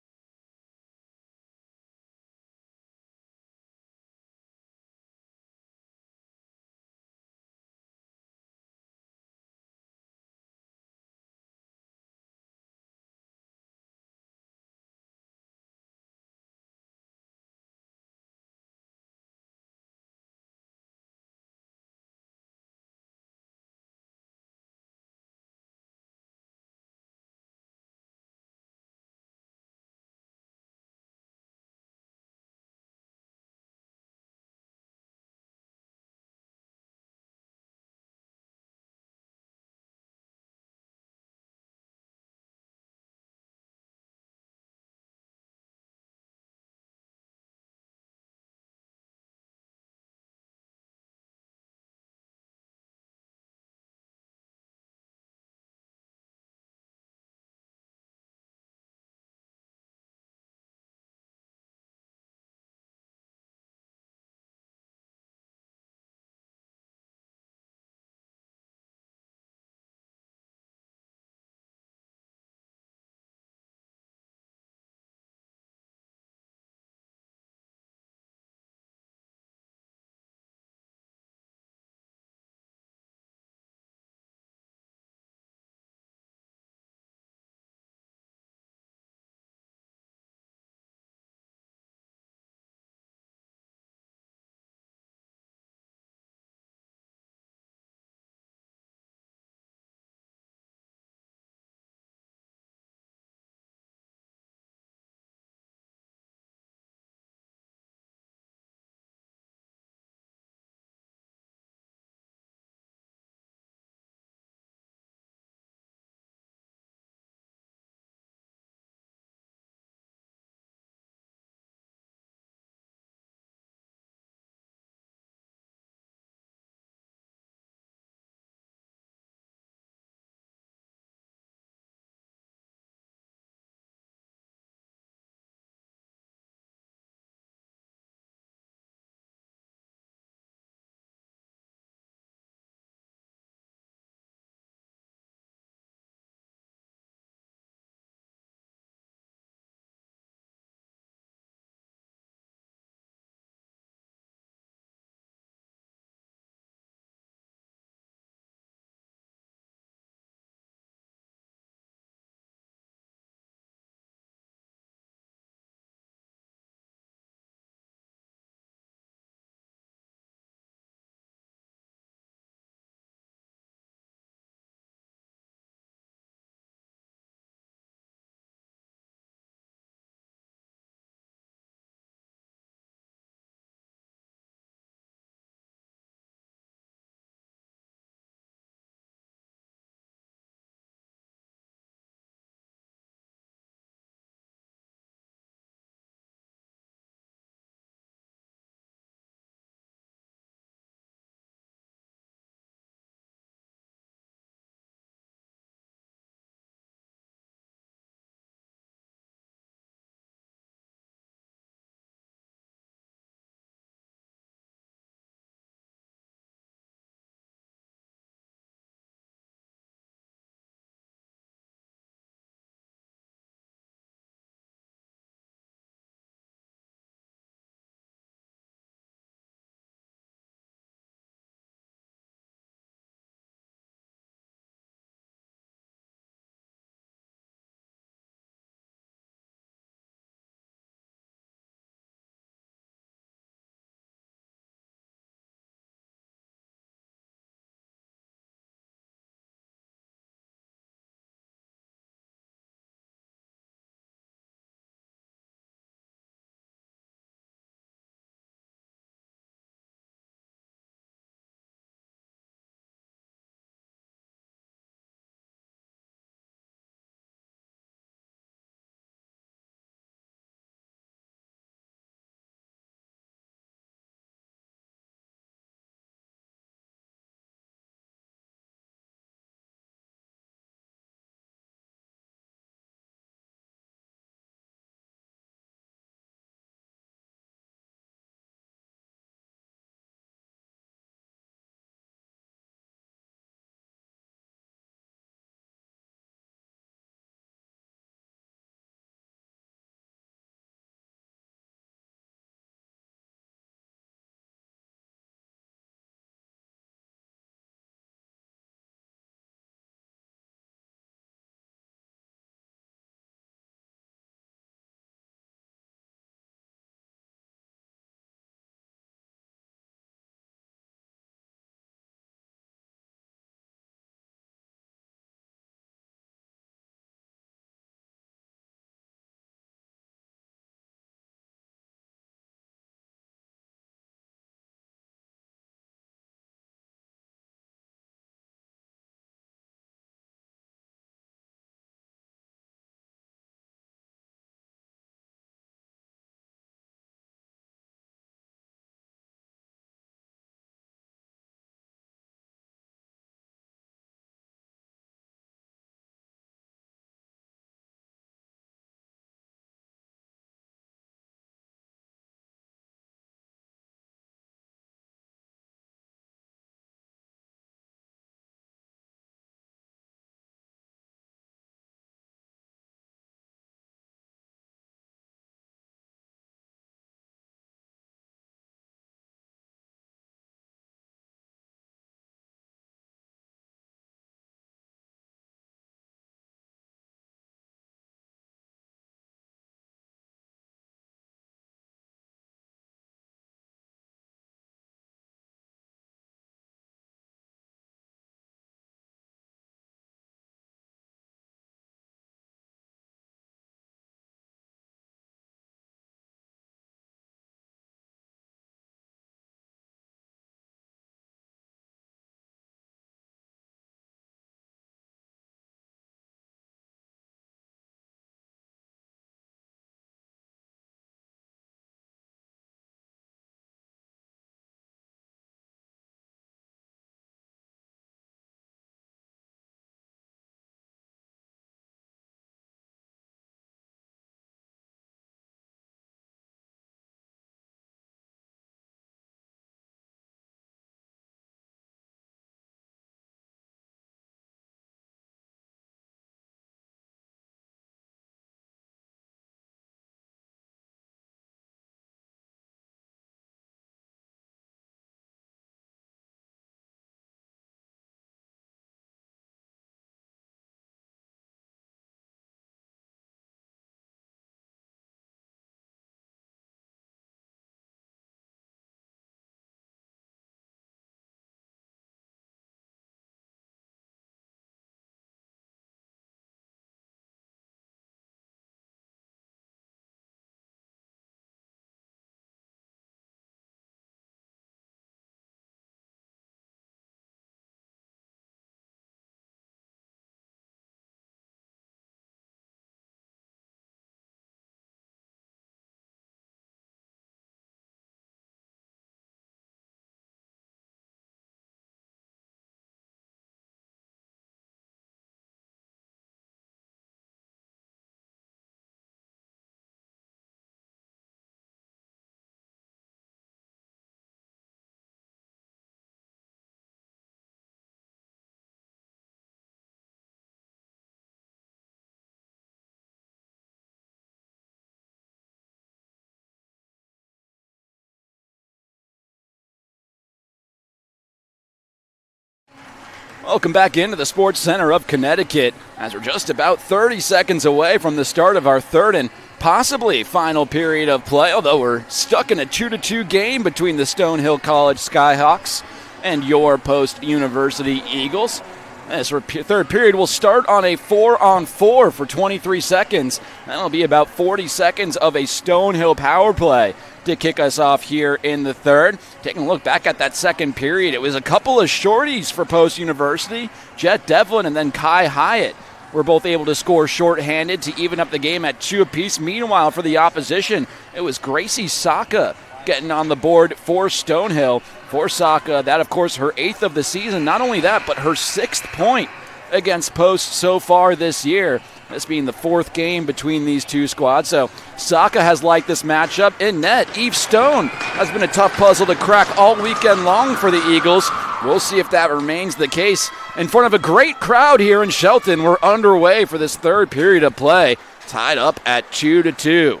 Welcome back into the Sports Center of Connecticut as we're just about 30 seconds away from the start of our third and possibly final period of play, although we're stuck in a 2-2 game between the Stonehill College Skyhawks and your Post-University Eagles. This third period will start on a 4-on-4 for 23 seconds. That'll be about 40 seconds of a Stonehill power play to kick us off here in the third. Taking a look back at that second period, it was a couple of shorties for Post-University. Jet Devlin and then Kai Hyatt were both able to score shorthanded to even up the game at 2 apiece. Meanwhile, for the opposition, it was Gracie Saka getting on the board for Stonehill. For Saka, that of course her 8th of the season. Not only that, but her 6th point against Post so far this year. This being the 4th game between these two squads. So Saka has liked this matchup. In net, Eve Stone has been a tough puzzle to crack all weekend long for the Eagles. We'll see if that remains the case. In front of a great crowd here in Shelton, we're underway for this third period of play. Tied up at 2-2.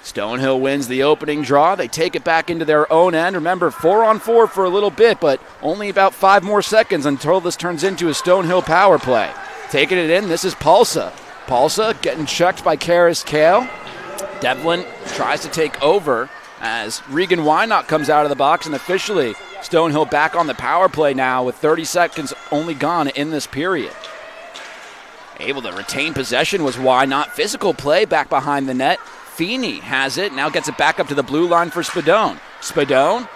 Stonehill wins the opening draw. They take it back into their own end. Remember, 4-on-4 for a little bit, but only about 5 more seconds until this turns into a Stonehill power play. Taking it in, this is Palsa. Palsa getting checked by Karis Kale. Devlin tries to take over as Regan Wynot comes out of the box, and officially Stonehill back on the power play now with 30 seconds only gone in this period. Able to retain possession was Wynot. Physical play back behind the net. Feeney has it, now gets it back up to the blue line for Spadone. Spadone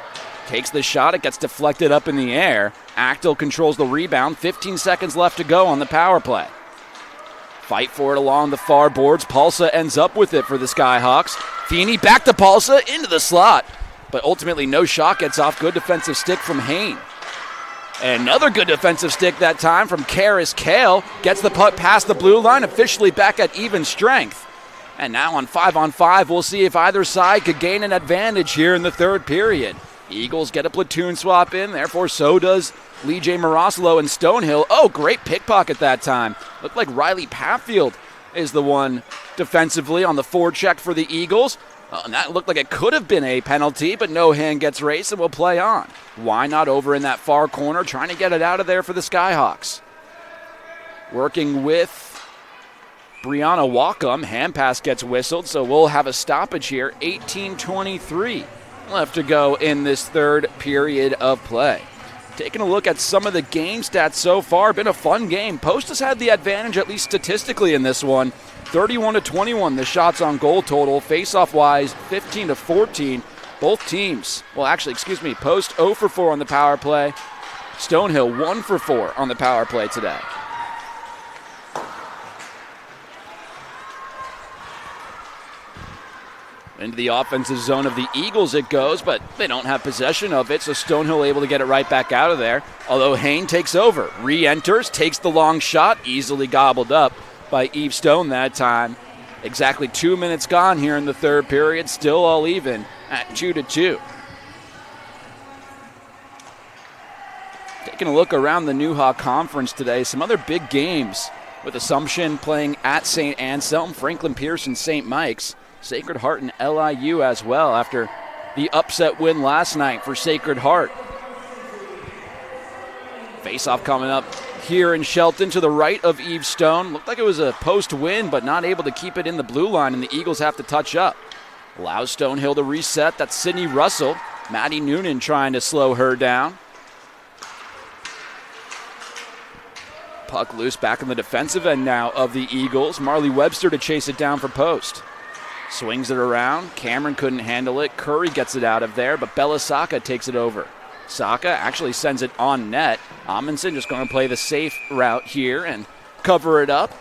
takes the shot, it gets deflected up in the air. Actel controls the rebound, 15 seconds left to go on the power play. Fight for it along the far boards. Palsa ends up with it for the Skyhawks. Feeney back to Palsa, into the slot. But ultimately no shot gets off. Good defensive stick from Hain. And another good defensive stick that time from Karis Kale. Gets the puck past the blue line, officially back at even strength. And now on 5-on-5, we'll see if either side could gain an advantage here in the third period. Eagles get a platoon swap in, therefore so does Lee J. Marosolo and Stonehill. Oh, great pickpocket that time. Looked like Riley Patfield is the one defensively on the forecheck for the Eagles. And that looked like it could have been a penalty, but no hand gets raised and we'll play on. Why not over in that far corner, trying to get it out of there for the Skyhawks. Working with Brianna Wacom, hand pass gets whistled, so we'll have a stoppage here. 18:23 left to go in this third period of play. Taking a look at some of the game stats so far, been a fun game. Post has had the advantage, at least statistically, in this one. 31-21, the shots on goal total. Face-off wise, 15-14. Both teams, Post 0 for 4 on the power play. Stonehill 1 for 4 on the power play today. Into the offensive zone of the Eagles it goes, but they don't have possession of it, so Stonehill able to get it right back out of there. Although Hain takes over, re-enters, takes the long shot, easily gobbled up by Eve Stone that time. Exactly 2 minutes gone here in the third period, still all even at 2-2. Taking a look around the Newhawk Conference today, some other big games with Assumption playing at St. Anselm, Franklin Pierce and St. Mike's. Sacred Heart and LIU as well after the upset win last night for Sacred Heart. Face-off coming up here in Shelton to the right of Eve Stone. Looked like it was a post win, but not able to keep it in the blue line, and the Eagles have to touch up. Allows Stonehill to reset. That's Sydney Russell. Maddie Noonan trying to slow her down. Puck loose back on the defensive end now of the Eagles. Marley Webster to chase it down for Post. Swings it around. Cameron couldn't handle it. Curry gets it out of there, but Bella Saka takes it over. Saka actually sends it on net. Amundsen just going to play the safe route here and cover it up.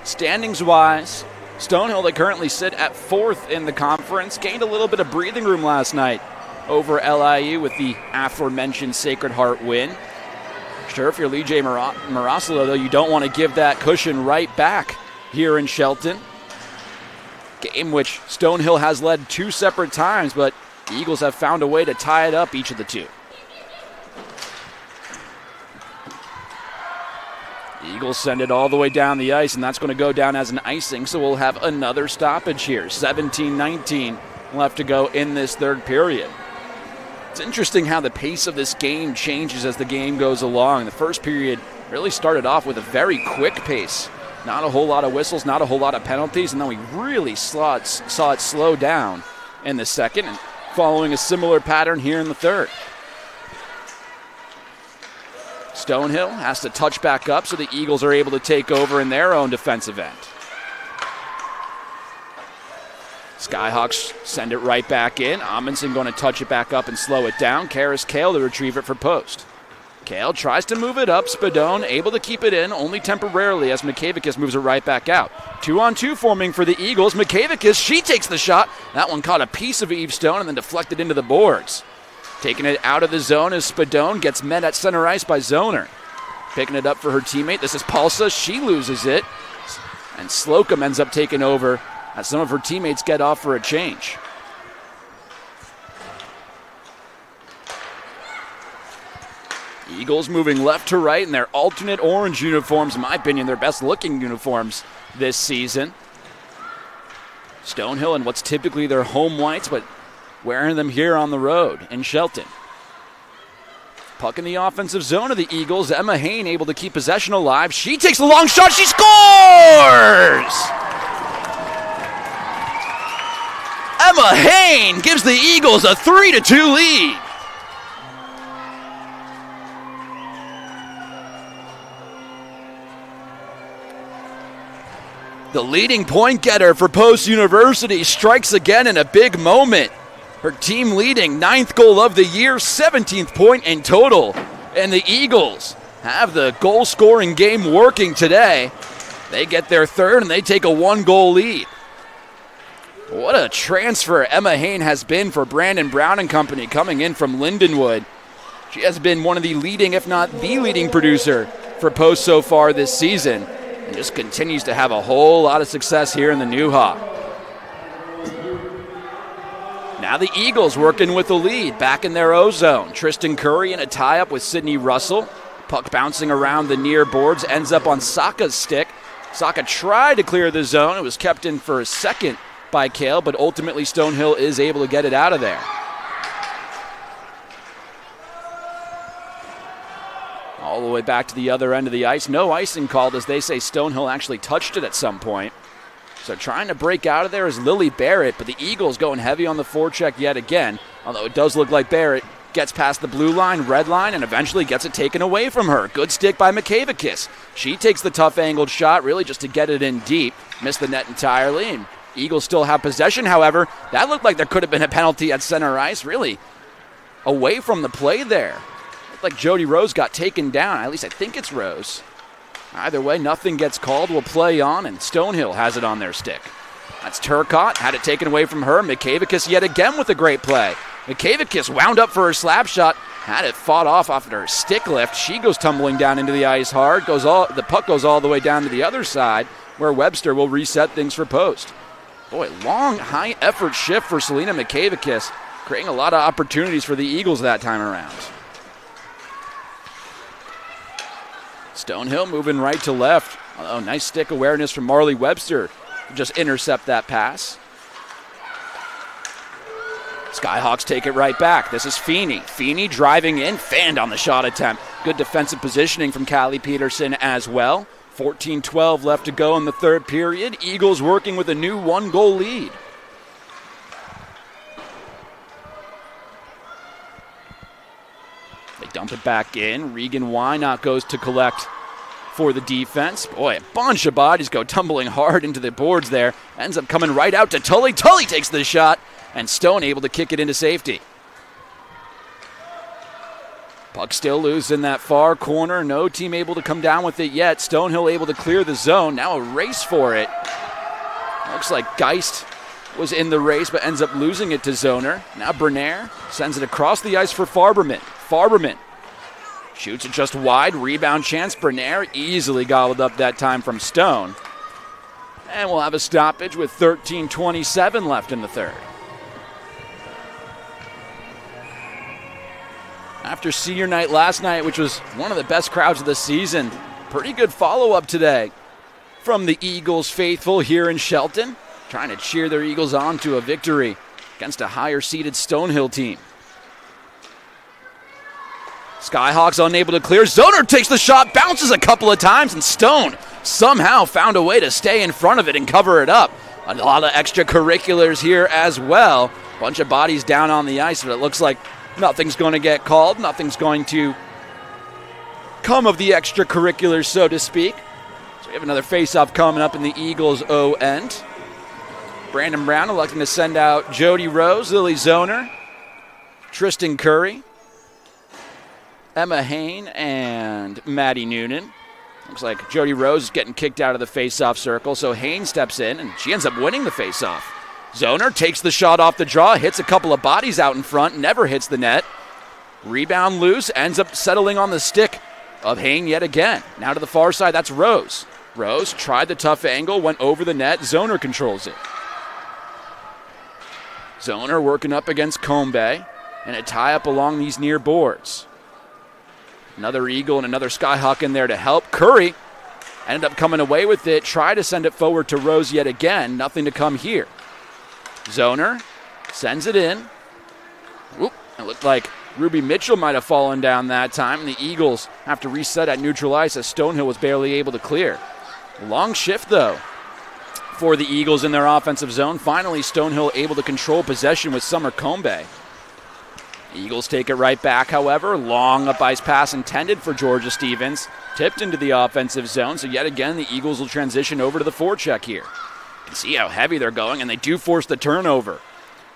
Standings-wise, Stonehill, they currently sit at 4th in the conference. Gained a little bit of breathing room last night over LIU with the aforementioned Sacred Heart win. Sure, if you're Lee J. Marosolo, though, you don't want to give that cushion right back here in Shelton. Game which Stonehill has led 2 separate times, but the Eagles have found a way to tie it up each of the 2. The Eagles send it all the way down the ice, and that's going to go down as an icing, so we'll have another stoppage here. 17-19 left to go in this third period. It's interesting how the pace of this game changes as the game goes along. The first period really started off with a very quick pace. Not a whole lot of whistles, not a whole lot of penalties, and then we really saw it slow down in the second, and following a similar pattern here in the third. Stonehill has to touch back up so the Eagles are able to take over in their own defensive end. Skyhawks send it right back in. Amundsen going to touch it back up and slow it down. Karis Kale to retrieve it for post. Kale tries to move it up. Spadone able to keep it in, only temporarily as Mikavicus moves it right back out. 2-on-2 forming for the Eagles. Mikavicus, she takes the shot. That one caught a piece of Eve Stone and then deflected into the boards. Taking it out of the zone as Spadone gets met at center ice by Zoner. Picking it up for her teammate. This is Palsa. She loses it. And Slocum ends up taking over as some of her teammates get off for a change. Eagles moving left to right in their alternate orange uniforms. In my opinion, their best looking uniforms this season. Stonehill in what's typically their home whites, but wearing them here on the road in Shelton. Puck in the offensive zone of the Eagles. Emma Hain able to keep possession alive. She takes the long shot. She scores! Emma Hain gives the Eagles a 3-2 lead. The leading point getter for Post University strikes again in a big moment. Her team leading 9th goal of the year, 17th point in total. And the Eagles have the goal-scoring game working today. They get their third and they take a 1-goal lead. What a transfer Emma Hain has been for Brandon Brown and company coming in from Lindenwood. She has been one of the leading, if not the leading producer for Post so far this season. And just continues to have a whole lot of success here in the Newha. Now the Eagles working with the lead back in their O-zone. Tristan Curry in a tie-up with Sydney Russell. Puck bouncing around the near boards, ends up on Saka's stick. Saka tried to clear the zone. It was kept in for a second by Kale, but ultimately Stonehill is able to get it out of there. All the way back to the other end of the ice. No icing called, as they say Stonehill actually touched it at some point. So trying to break out of there is Lily Barrett, but the Eagles going heavy on the forecheck yet again. Although it does look like Barrett gets past the blue line, red line, and eventually gets it taken away from her. Good stick by Mikavicus. She takes the tough angled shot, really just to get it in deep. Missed the net entirely, and Eagles still have possession. However, that looked like there could have been a penalty at center ice, really away from the play there. Looked like Jody Rose got taken down. At least I think it's Rose. Either way, nothing gets called. We'll play on, and Stonehill has it on their stick. That's Turcotte. Had it taken away from her. Mikavicus yet again with a great play. Mikavicus wound up for her slap shot. Had it fought off after her stick lift. She goes tumbling down into the ice hard. The puck goes all the way down to the other side, where Webster will reset things for Post. Boy, long, high-effort shift for Selena Mikavicus, creating a lot of opportunities for the Eagles that time around. Stonehill moving right to left. Oh, nice stick awareness from Marley Webster to just intercept that pass. Skyhawks take it right back. This is Feeney. Feeney driving in, fanned on the shot attempt. Good defensive positioning from Callie Peterson as well. 14-12 left to go in the third period. Eagles working with a new 1-goal lead. They dump it back in. Regan Wynot goes to collect for the defense. Boy, a bunch of bodies go tumbling hard into the boards there. Ends up coming right out to Tully. Tully takes the shot, and Stone able to kick it into safety. Puck still loose in that far corner. No team able to come down with it yet. Stonehill able to clear the zone. Now a race for it. Looks like Geist was in the race, but ends up losing it to Zoner. Now Bernaire sends it across the ice for Farberman. Farberman shoots it just wide. Rebound chance. Bernaire easily gobbled up that time from Stone. And we'll have a stoppage with 13:27 left in the third. After senior night last night, which was one of the best crowds of the season, pretty good follow-up today from the Eagles faithful here in Shelton, trying to cheer their Eagles on to a victory against a higher-seeded Stonehill team. Skyhawks unable to clear. Zoner takes the shot, bounces a couple of times, and Stone somehow found a way to stay in front of it and cover it up. A lot of extracurriculars here as well. Bunch of bodies down on the ice, but it looks like nothing's going to get called. Nothing's going to come of the extracurriculars, so to speak. So we have another face-off coming up in the Eagles' O end. Brandon Brown electing to send out Jody Rose, Lily Zoner, Tristan Curry, Emma Hain, and Maddie Noonan. Looks like Jody Rose is getting kicked out of the face-off circle, so Hain steps in, and she ends up winning the face-off. Zoner takes the shot off the draw, hits a couple of bodies out in front, never hits the net. Rebound loose, ends up settling on the stick of Hain yet again. Now to the far side, that's Rose. Rose tried the tough angle, went over the net. Zoner controls it. Zoner working up against Combe, and a tie-up along these near boards. Another Eagle and another Skyhawk in there to help. Curry ended up coming away with it. Tried to send it forward to Rose yet again. Nothing to come here. Zoner sends it in. Oop, it looked like Ruby Mitchell might have fallen down that time. The Eagles have to reset at neutral ice as Stonehill was barely able to clear. Long shift, though, for the Eagles in their offensive zone. Finally, Stonehill able to control possession with Summer Combe. Eagles take it right back, however. Long up-ice pass intended for Georgia Stevens. Tipped into the offensive zone, so yet again the Eagles will transition over to the forecheck here. You can see how heavy they're going, and they do force the turnover.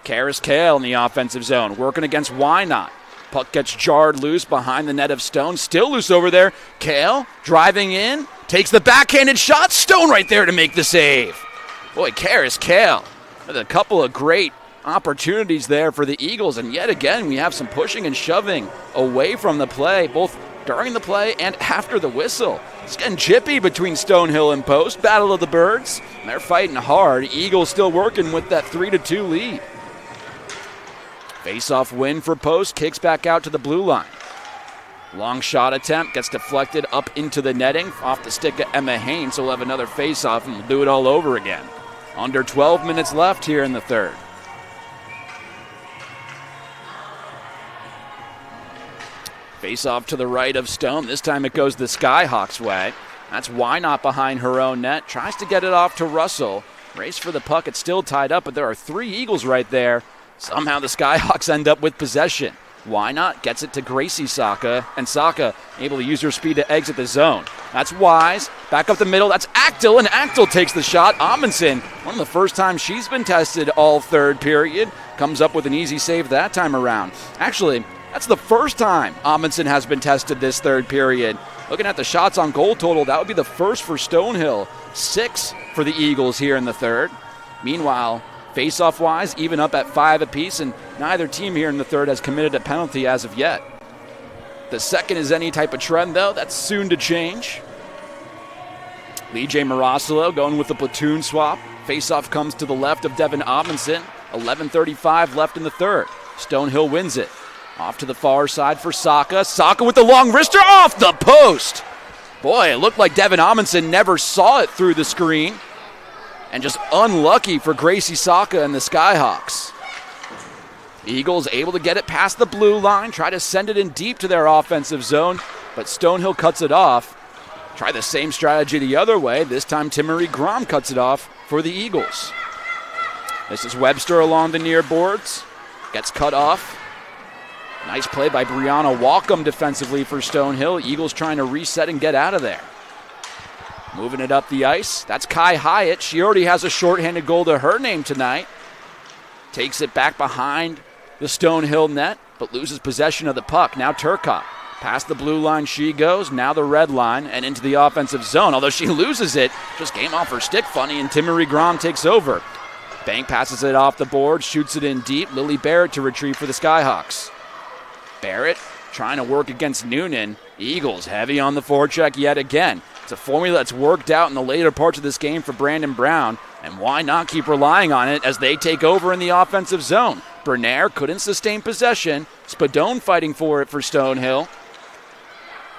Karis Kale in the offensive zone, working against Why Not. Puck gets jarred loose behind the net of Stone. Still loose over there. Kale driving in, takes the backhanded shot. Stone right there to make the save. Boy, Karis Kale with a couple of great opportunities there for the Eagles, and yet again we have some pushing and shoving away from the play, both during the play and after the whistle. It's getting chippy between Stonehill and Post. Battle of the Birds. And they're fighting hard. Eagles still working with that 3-2 lead. Face-off win for Post. Kicks back out to the blue line. Long shot attempt gets deflected up into the netting off the stick of Emma Hain, so we'll have another face-off and we'll do it all over again. Under 12 minutes left here in the third. Face off to the right of Stone. This time it goes the Skyhawks' way. That's Why Not behind her own net. Tries to get it off to Russell. Race for the puck. It's still tied up, but there are three Eagles right there. Somehow the Skyhawks end up with possession. Why Not gets it to Gracie Saka, and Saka able to use her speed to exit the zone. That's Wise. Back up the middle. That's Actel, and Actel takes the shot. Amundsen, one of the first times she's been tested all third period, comes up with an easy save that time around. Actually, that's the first time Amundsen has been tested this third period. Looking at the shots on goal total, that would be the first for Stonehill. 6 for the Eagles here in the third. Meanwhile, face-off-wise, even up at 5 apiece, and neither team here in the third has committed a penalty as of yet. The second is any type of trend, though. That's soon to change. Lee J. Marosolo going with the platoon swap. Face-off comes to the left of Devin Amundsen. 11:35 left in the third. Stonehill wins it. Off to the far side for Saka. Saka with the long wrister off the post. Boy, it looked like Devin Amundsen never saw it through the screen. And just unlucky for Gracie Saka and the Skyhawks. Eagles able to get it past the blue line. Try to send it in deep to their offensive zone. But Stonehill cuts it off. Try the same strategy the other way. This time Timmery Grom cuts it off for the Eagles. This is Webster along the near boards. Gets cut off. Nice play by Brianna Walcom defensively for Stonehill. Eagles trying to reset and get out of there. Moving it up the ice. That's Kai Hyatt. She already has a shorthanded goal to her name tonight. Takes it back behind the Stonehill net, but loses possession of the puck. Now Turcotte. Past the blue line she goes. Now the red line and into the offensive zone. Although she loses it, just came off her stick funny, and Timmery Grom takes over. Bank passes it off the board, shoots it in deep. Lily Barrett to retrieve for the Skyhawks. Barrett trying to work against Noonan. Eagles heavy on the forecheck yet again. It's a formula that's worked out in the later parts of this game for Brandon Brown, and why not keep relying on it as they take over in the offensive zone? Bernaire couldn't sustain possession. Spadone fighting for it for Stonehill.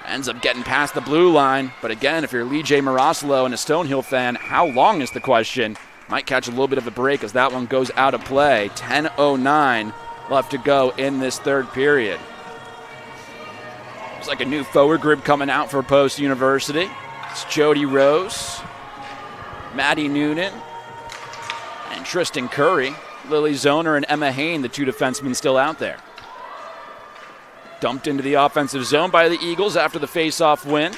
Ends up getting past the blue line, but again, if you're Lee J. Marosolo and a Stonehill fan, how long is the question? Might catch a little bit of a break as that one goes out of play. 10:09 left to go in this third period. Looks like a new forward group coming out for Post University. It's Jody Rose, Maddie Noonan, and Tristan Curry. Lily Zoner and Emma Hain, the two defensemen still out there. Dumped into the offensive zone by the Eagles after the face-off win.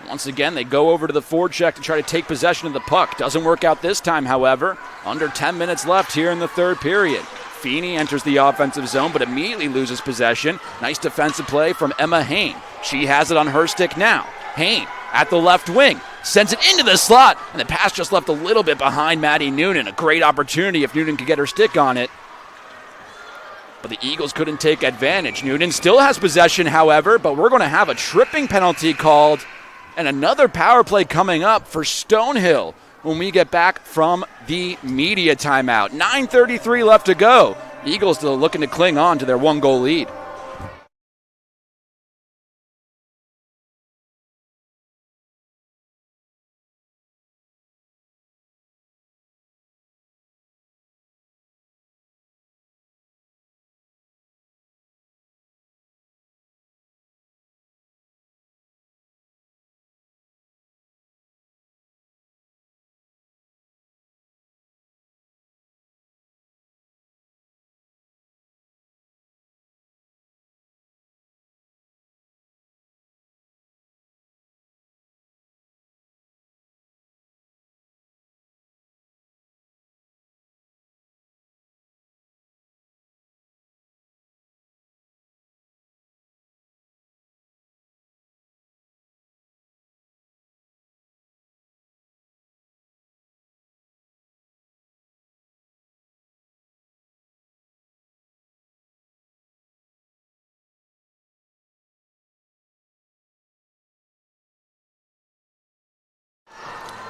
Once again, they go over to the forecheck to try to take possession of the puck. Doesn't work out this time, however. Under 10 minutes left here in the third period. Feeney enters the offensive zone, but immediately loses possession. Nice defensive play from Emma Hain. She has it on her stick now. Hain at the left wing. Sends it into the slot, and the pass just left a little bit behind Maddie Noonan. A great opportunity if Noonan could get her stick on it. But the Eagles couldn't take advantage. Noonan still has possession, however, but we're going to have a tripping penalty called and another power play coming up for Stonehill when we get back from the media timeout. 9:33 left to go. Eagles still looking to cling on to their one-goal lead.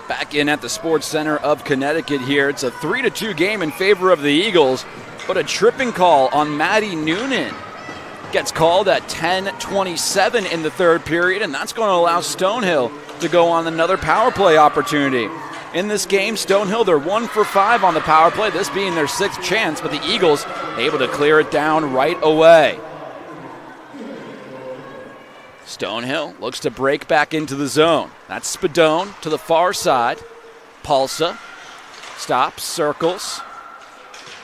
Back in at the Sports Center of Connecticut here. It's a 3-2 game in favor of the Eagles, but a tripping call on Maddie Noonan gets called at 10:27 in the third period, and that's going to allow Stonehill to go on another power play opportunity. In this game, Stonehill, they're 1 for 5 on the power play, this being their 6th chance, but the Eagles able to clear it down right away. Stonehill looks to break back into the zone. That's Spadone to the far side. Pulsa stops, circles.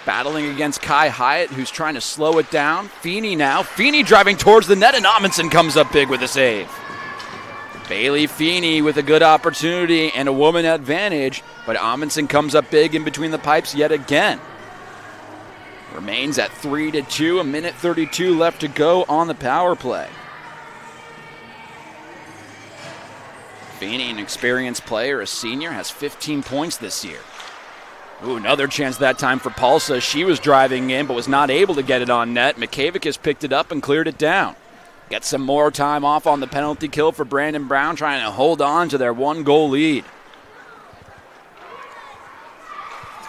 Battling against Kai Hyatt, who's trying to slow it down. Feeney now. Feeney driving towards the net, and Amundsen comes up big with a save. Bailey Feeney with a good opportunity and a woman advantage, but Amundsen comes up big in between the pipes yet again. Remains at 3-2, 1:32 left to go on the power play. Feeney, an experienced player, a senior, has 15 points this year. Ooh, another chance that time for Pulsa. She was driving in but was not able to get it on net. McKavick has picked it up and cleared it down. Get some more time off on the penalty kill for Brandon Brown, trying to hold on to their one-goal lead.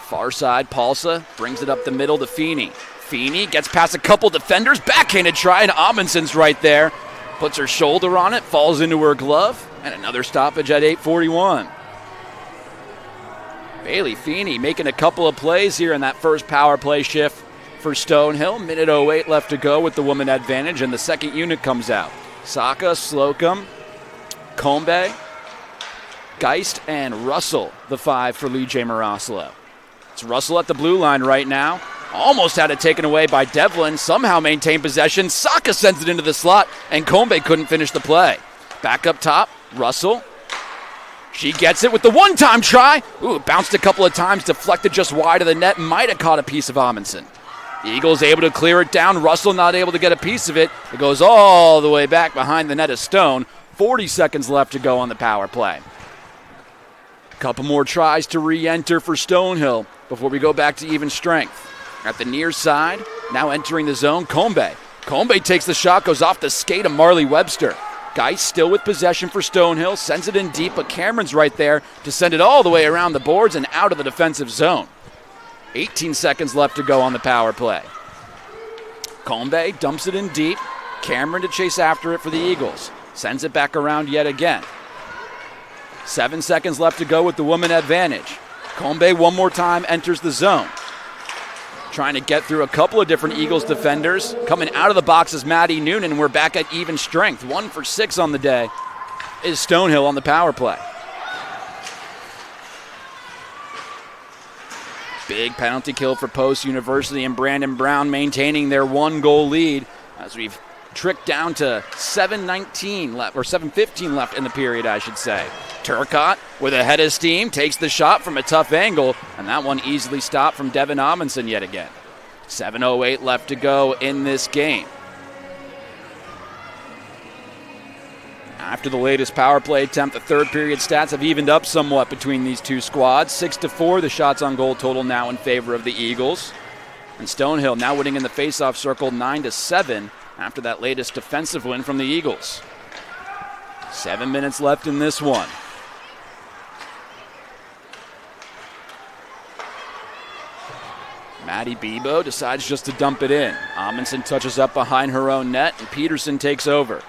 Far side, Pulsa brings it up the middle to Feeney. Feeney gets past a couple defenders, backhanded try, and Amundsen's right there. Puts her shoulder on it, falls into her glove, and another stoppage at 8:41. Bailey Feeney making a couple of plays here in that first power play shift for Stonehill. 1:08 left to go with the woman advantage, and the second unit comes out. Saka, Slocum, Combe, Geist, and Russell, the 5 for Lee J. Marosolo. It's Russell at the blue line right now. Almost had it taken away by Devlin. Somehow maintained possession. Saka sends it into the slot, and Combe couldn't finish the play. Back up top, Russell. She gets it with the one-time try. Ooh, it bounced a couple of times, deflected just wide of the net. Might have caught a piece of Amundsen. The Eagles able to clear it down. Russell not able to get a piece of it. It goes all the way back behind the net of Stone. 40 seconds left to go on the power play. Couple more tries to re-enter for Stonehill before we go back to even strength. At the near side, now entering the zone, Combe. Combe takes the shot, goes off the skate of Marley Webster. Geist still with possession for Stonehill, sends it in deep, but Cameron's right there to send it all the way around the boards and out of the defensive zone. 18 seconds left to go on the power play. Combe dumps it in deep. Cameron to chase after it for the Eagles. Sends it back around yet again. 7 seconds left to go with the woman advantage. Combe one more time enters the zone. trying to get through a couple of different Eagles defenders. Coming out of the box is Maddie Noonan. We're back at even strength. 1 for 6 on the day is Stonehill on the power play. Big penalty kill for Post University, and Brandon Brown maintaining their 1-goal lead as we've tricked down to 7:19 left, or 7:15 left in the period, I should say. Turcotte with a head of steam takes the shot from a tough angle, and that one easily stopped from Devin Amundsen yet again. 7:08 left to go in this game. After the latest power play attempt, the third period stats have evened up somewhat between these two squads. 6-4, the shots on goal total now in favor of the Eagles. And Stonehill now winning in the faceoff circle 9-7 after that latest defensive win from the Eagles. 7 minutes left in this one. Maddie Bebo decides just to dump it in. Amundsen touches up behind her own net, and Peterson takes over.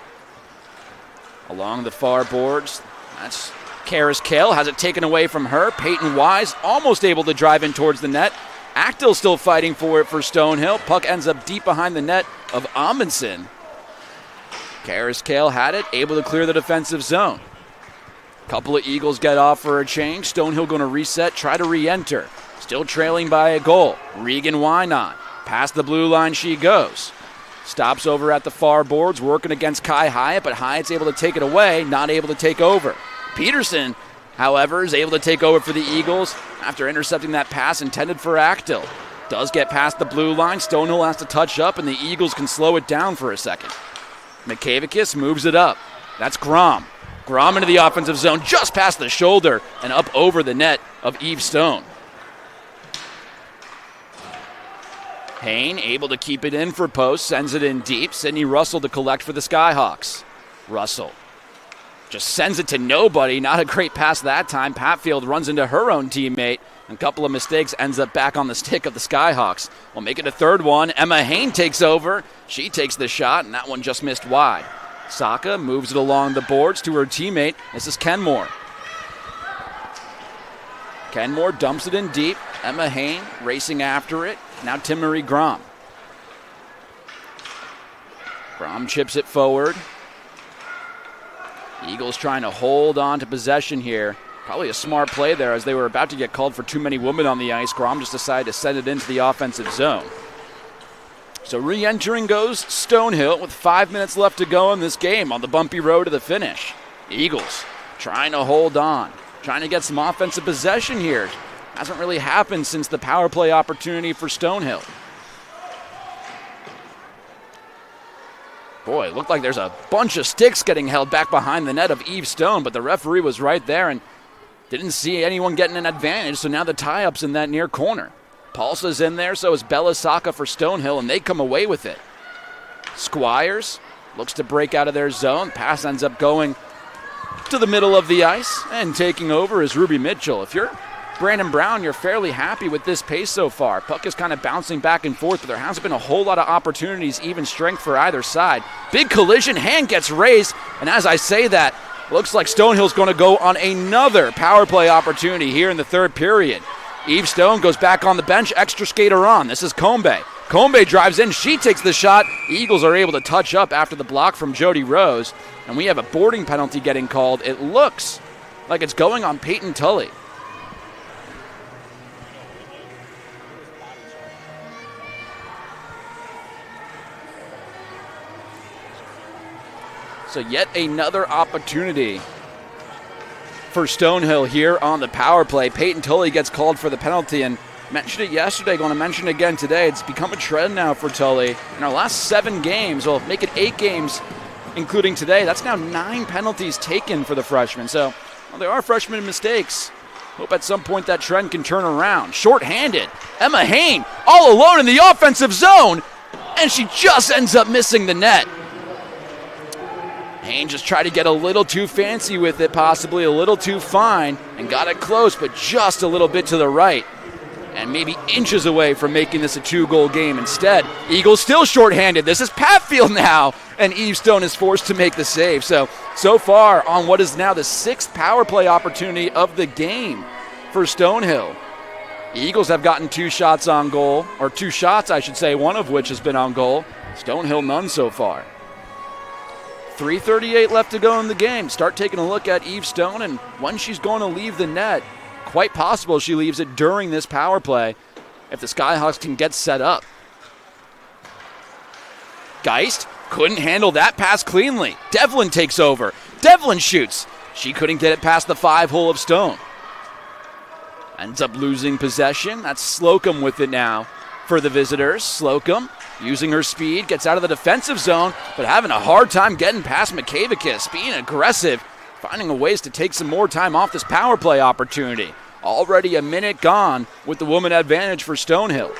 Along the far boards, that's Karis Kale, has it taken away from her. Peyton Wise almost able to drive in towards the net. Actil still fighting for it for Stonehill. Puck ends up deep behind the net of Amundsen. Karis Kale had it, able to clear the defensive zone. Couple of Eagles get off for a change. Stonehill going to reset, try to re-enter. Still trailing by a goal. Regan Wynot. Past the blue line she goes. Stops over at the far boards, working against Kai Hyatt, but Hyatt's able to take it away, not able to take over. Peterson, however, is able to take over for the Eagles after intercepting that pass intended for Actil. Does get past the blue line. Stonehill has to touch up, and the Eagles can slow it down for a second. Mikavicus moves it up. That's Grom. Grom into the offensive zone, just past the shoulder and up over the net of Eve Stone. Hain able to keep it in for Post, sends it in deep. Sydney Russell to collect for the Skyhawks. Russell just sends it to nobody. Not a great pass that time. Patfield runs into her own teammate. A couple of mistakes, ends up back on the stick of the Skyhawks. We'll make it a third one. Emma Hain takes over. She takes the shot, and that one just missed wide. Saka moves it along the boards to her teammate. This is Kenmore. Kenmore dumps it in deep. Emma Hain racing after it. Now Tim-Marie Grom. Grom chips it forward. Eagles trying to hold on to possession here. Probably a smart play there as they were about to get called for too many women on the ice. Grom just decided to send it into the offensive zone. So re-entering goes Stonehill with 5 minutes left to go in this game on the bumpy road to the finish. Eagles trying to hold on, trying to get some offensive possession here. Hasn't really happened since the power play opportunity for Stonehill. Boy, it looked like there's a bunch of sticks getting held back behind the net of Eve Stone, but the referee was right there and didn't see anyone getting an advantage, so now the tie-up's in that near corner. Paulsa's in there, so is Bella Saka for Stonehill, and they come away with it. Squires looks to break out of their zone. Pass ends up going to the middle of the ice, and taking over is Ruby Mitchell. If you're Brandon Brown, you're fairly happy with this pace so far. Puck is kind of bouncing back and forth, but there hasn't been a whole lot of opportunities, even strength for either side. Big collision, hand gets raised, and as I say that, looks like Stonehill's going to go on another power play opportunity here in the third period. Eve Stone goes back on the bench, extra skater on. This is Combe. Combe drives in, she takes the shot. Eagles are able to touch up after the block from Jody Rose, and we have a boarding penalty getting called. It looks like it's going on Peyton Tully. So yet another opportunity for Stonehill here on the power play. Peyton Tully gets called for the penalty, and mentioned it yesterday, going to mention it again today. It's become a trend now for Tully. In our last 7 games, well, make it 8 games, including today, that's now 9 penalties taken for the freshman. So, well, there are freshman mistakes. Hope at some point that trend can turn around. Short-handed, Emma Hain all alone in the offensive zone, and she just ends up missing the net. Hain just tried to get a little too fancy with it, possibly a little too fine, and got it close, but just a little bit to the right. And maybe inches away from making this a 2-goal game. Instead, Eagles still shorthanded. This is Patfield now, and Eve Stone is forced to make the save. So far on what is now the 6th power play opportunity of the game for Stonehill. Eagles have gotten 2 shots on goal, or 2 shots, I should say, one of which has been on goal. Stonehill, none so far. 3:38 left to go in the game. Start taking a look at Eve Stone and when she's going to leave the net. Quite possible she leaves it during this power play if the Skyhawks can get set up. Geist couldn't handle that pass cleanly. Devlin takes over. Devlin shoots. She couldn't get it past the 5-hole of Stone. Ends up losing possession. That's Slocum with it now for the visitors. Slocum, using her speed, gets out of the defensive zone, but having a hard time getting past McKavikis, being aggressive, finding a ways to take some more time off this power play opportunity. Already a minute gone with the woman advantage for Stonehill.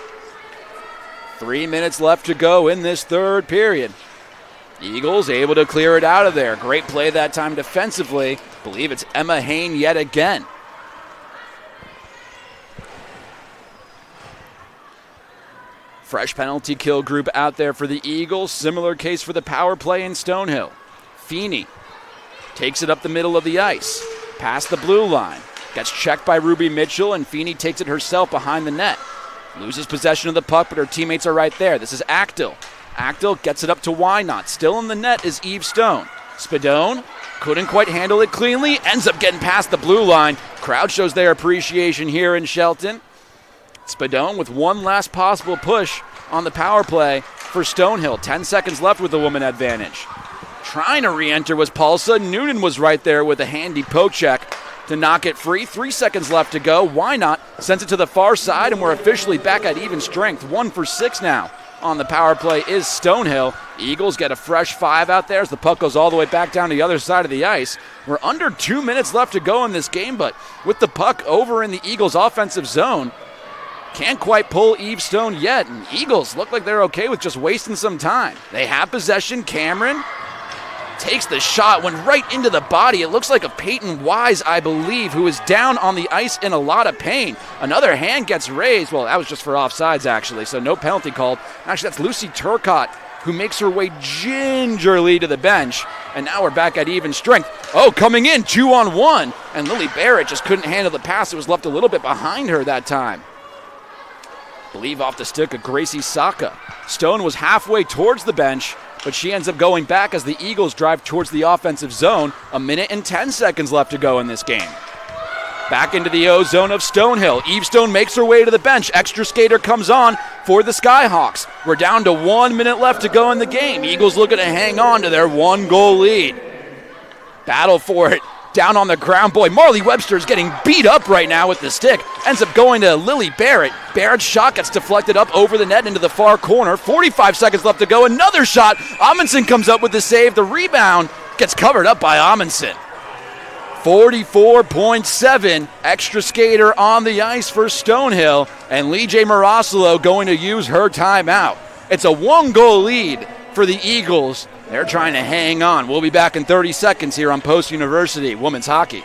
3 minutes left to go in this third period. Eagles able to clear it out of there. Great play that time defensively. Believe it's Emma Hain yet again. Fresh penalty kill group out there for the Eagles. Similar case for the power play in Stonehill. Feeney takes it up the middle of the ice. Past the blue line. Gets checked by Ruby Mitchell, and Feeney takes it herself behind the net. Loses possession of the puck, but her teammates are right there. This is Actil. Actil gets it up to Wynot. Still in the net is Eve Stone. Spadone couldn't quite handle it cleanly. Ends up getting past the blue line. Crowd shows their appreciation here in Shelton. Spadone with one last possible push on the power play for Stonehill. 10 seconds left with the woman advantage. Trying to re-enter was Paulsa. Noonan was right there with a handy poke check to knock it free. 3 seconds left to go. Why not? Sends it to the far side, and we're officially back at even strength. 1 for 6 now on the power play is Stonehill. Eagles get a fresh 5 out there as the puck goes all the way back down to the other side of the ice. We're under 2 minutes left to go in this game, but with the puck over in the Eagles' offensive zone, can't quite pull Eve Stone yet, and Eagles look like they're okay with just wasting some time. They have possession. Cameron takes the shot, went right into the body. It looks like a Peyton Wise, I believe, who is down on the ice in a lot of pain. Another hand gets raised. Well, that was just for offsides, actually, so no penalty called. Actually, that's Lucy Turcott, who makes her way gingerly to the bench, and now we're back at even strength. Oh, coming in, 2-on-1, and Lily Barrett just couldn't handle the pass. It was left a little bit behind her that time. Believe off the stick of Gracie Saka. Stone was halfway towards the bench, but she ends up going back as the Eagles drive towards the offensive zone. 1 minute and 10 seconds left to go in this game. Back into the O zone of Stonehill. Eve Stone makes her way to the bench. Extra skater comes on for the Skyhawks. We're down to 1 minute left to go in the game. Eagles looking to hang on to their 1-goal lead. Battle for it. Down on the ground, boy, Marley Webster is getting beat up right now with the stick. Ends up going to Lily Barrett. Barrett's shot gets deflected up over the net into the far corner. 45 seconds left to go. Another shot. Amundsen comes up with the save. The rebound gets covered up by Amundsen. 44.7 extra skater on the ice for Stonehill. And Lee J. Marosolo going to use her timeout. It's a 1-goal lead for the Eagles. They're trying to hang on. We'll be back in 30 seconds here on Post University Women's Hockey.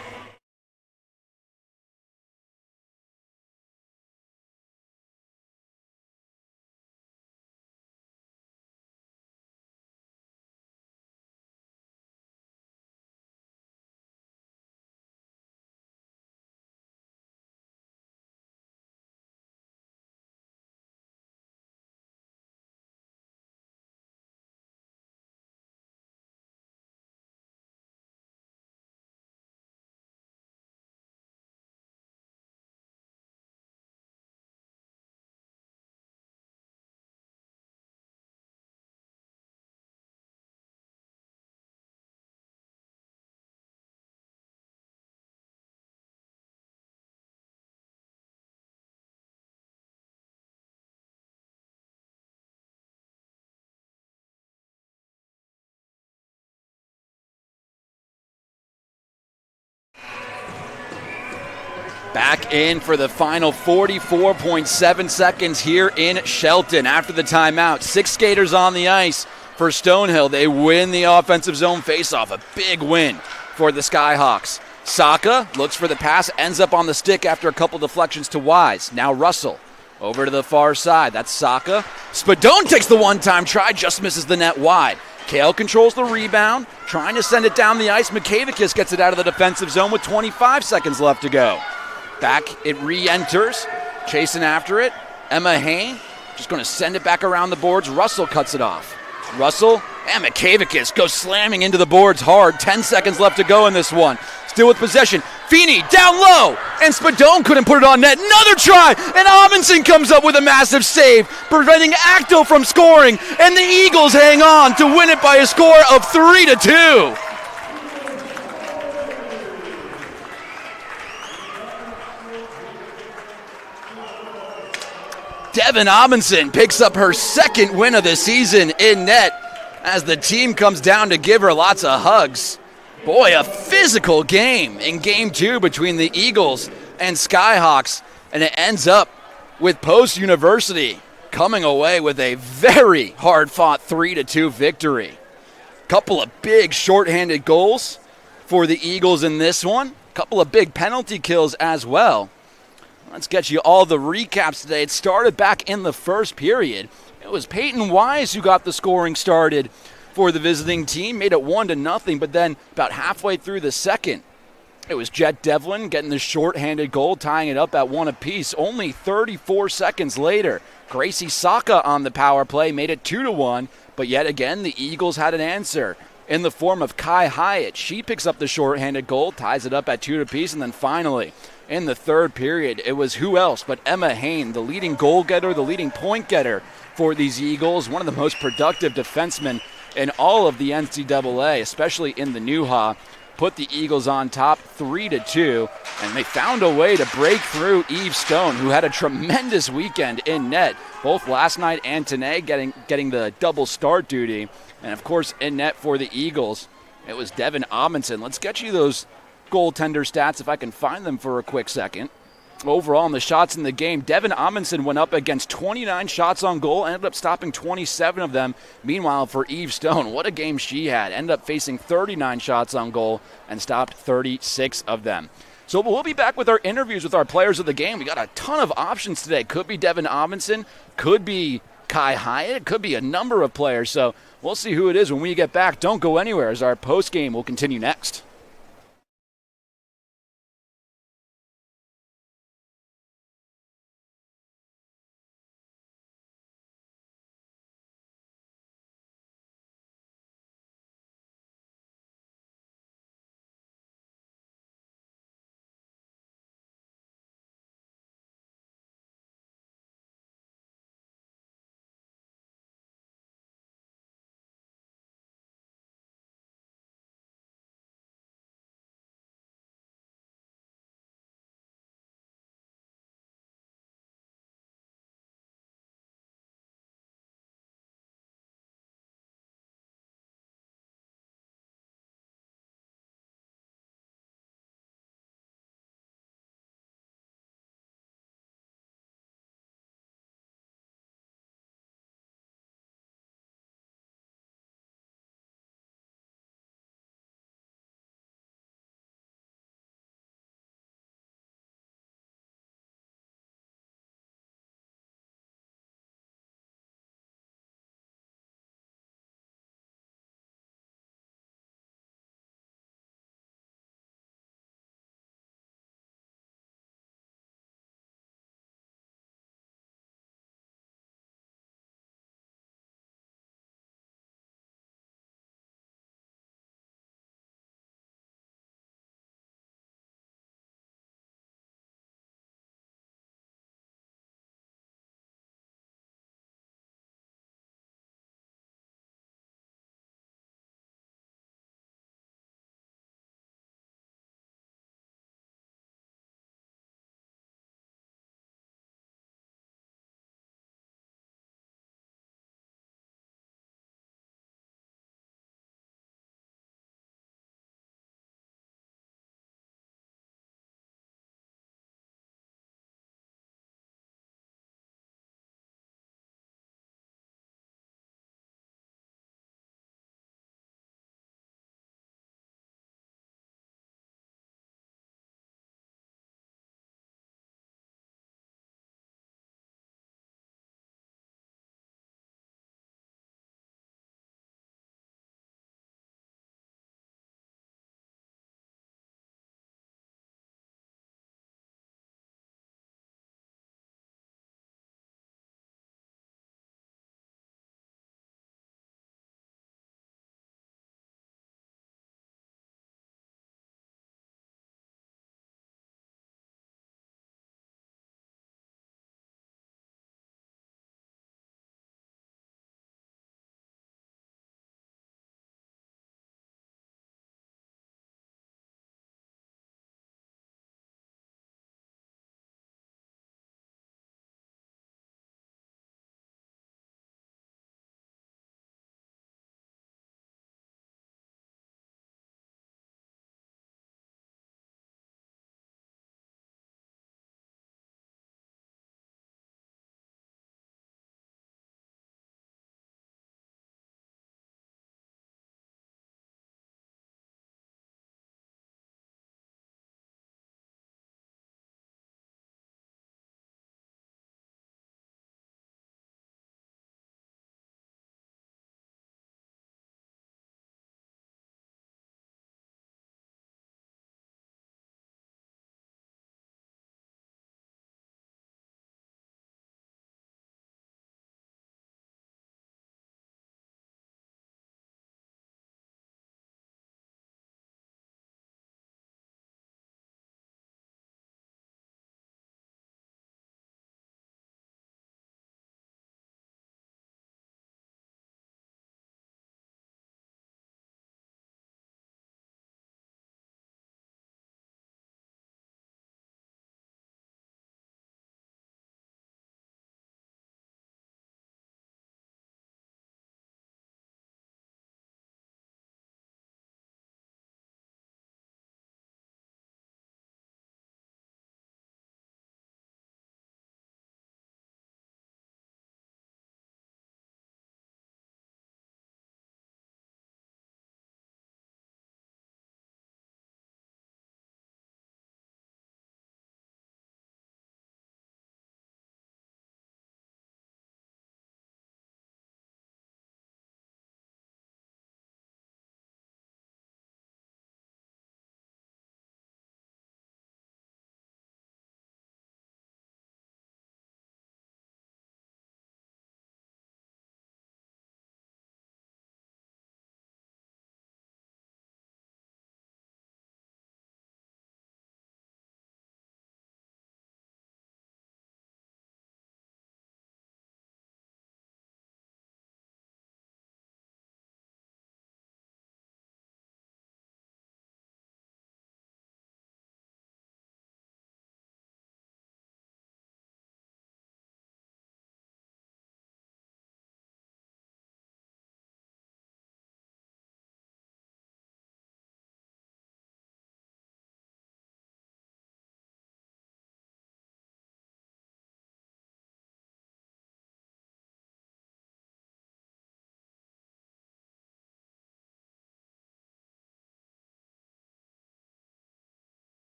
Back in for the final 44.7 seconds here in Shelton after the timeout. 6 skaters on the ice for Stonehill. They win the offensive zone faceoff. A big win for the Skyhawks. Saka looks for the pass, ends up on the stick after a couple deflections to Wise. Now Russell over to the far side. That's Saka. Spadone takes the one-time try, just misses the net wide. Kale controls the rebound, trying to send it down the ice. McKavikis gets it out of the defensive zone with 25 seconds left to go. Back, it re-enters. chasing after it. Emma Hayne just going to send it back around the boards. Russell cuts it off. Russell and Mikavicus goes slamming into the boards hard. 10 seconds left to go in this one. Still with possession. Feeney down low, and Spadone couldn't put it on net. Another try, and Amundsen comes up with a massive save, preventing Acto from scoring, and the Eagles hang on to win it by a score of 3-2. Devin Amundsen picks up her second win of the season in net as the team comes down to give her lots of hugs. Boy, a physical game in Game 2 between the Eagles and Skyhawks, and it ends up with Post University coming away with a very hard-fought 3-2 victory. Couple of big shorthanded goals for the Eagles in this one. Couple of big penalty kills as well. Let's get you all the recaps today. It started back in the first period. It was Peyton Wise who got the scoring started for the visiting team, made it 1-0, but then about halfway through the second, it was Jet Devlin getting the shorthanded goal, tying it up at 1 apiece. Only 34 seconds later, Gracie Saka on the power play made it 2-1, but yet again, the Eagles had an answer in the form of Kai Hyatt. She picks up the shorthanded goal, ties it up at 2 apiece, and then finally, in the third period, it was who else but Emma Hayne, the leading goal getter, the leading point getter for these Eagles, one of the most productive defensemen in all of the NCAA, especially in the Newha, put the Eagles on top 3-2, and they found a way to break through Eve Stone, who had a tremendous weekend in net, both last night and today, getting the double start duty. And of course, in net for the Eagles, it was Devin Amundsen. Let's get you those goaltender stats if I can find them for a quick second. Overall, in the shots in the game, Devin Amundsen went up against 29 shots on goal, ended up stopping 27 of them. Meanwhile, for Eve Stone, what a game she had. Ended up facing 39 shots on goal and stopped 36 of them. So we'll be back with our interviews with our players of the game. We got a ton of options today. Could be Devin Amundsen, could be Kai Hyatt, could be a number of players. So we'll see who it is when we get back. Don't go anywhere as our post game will continue next.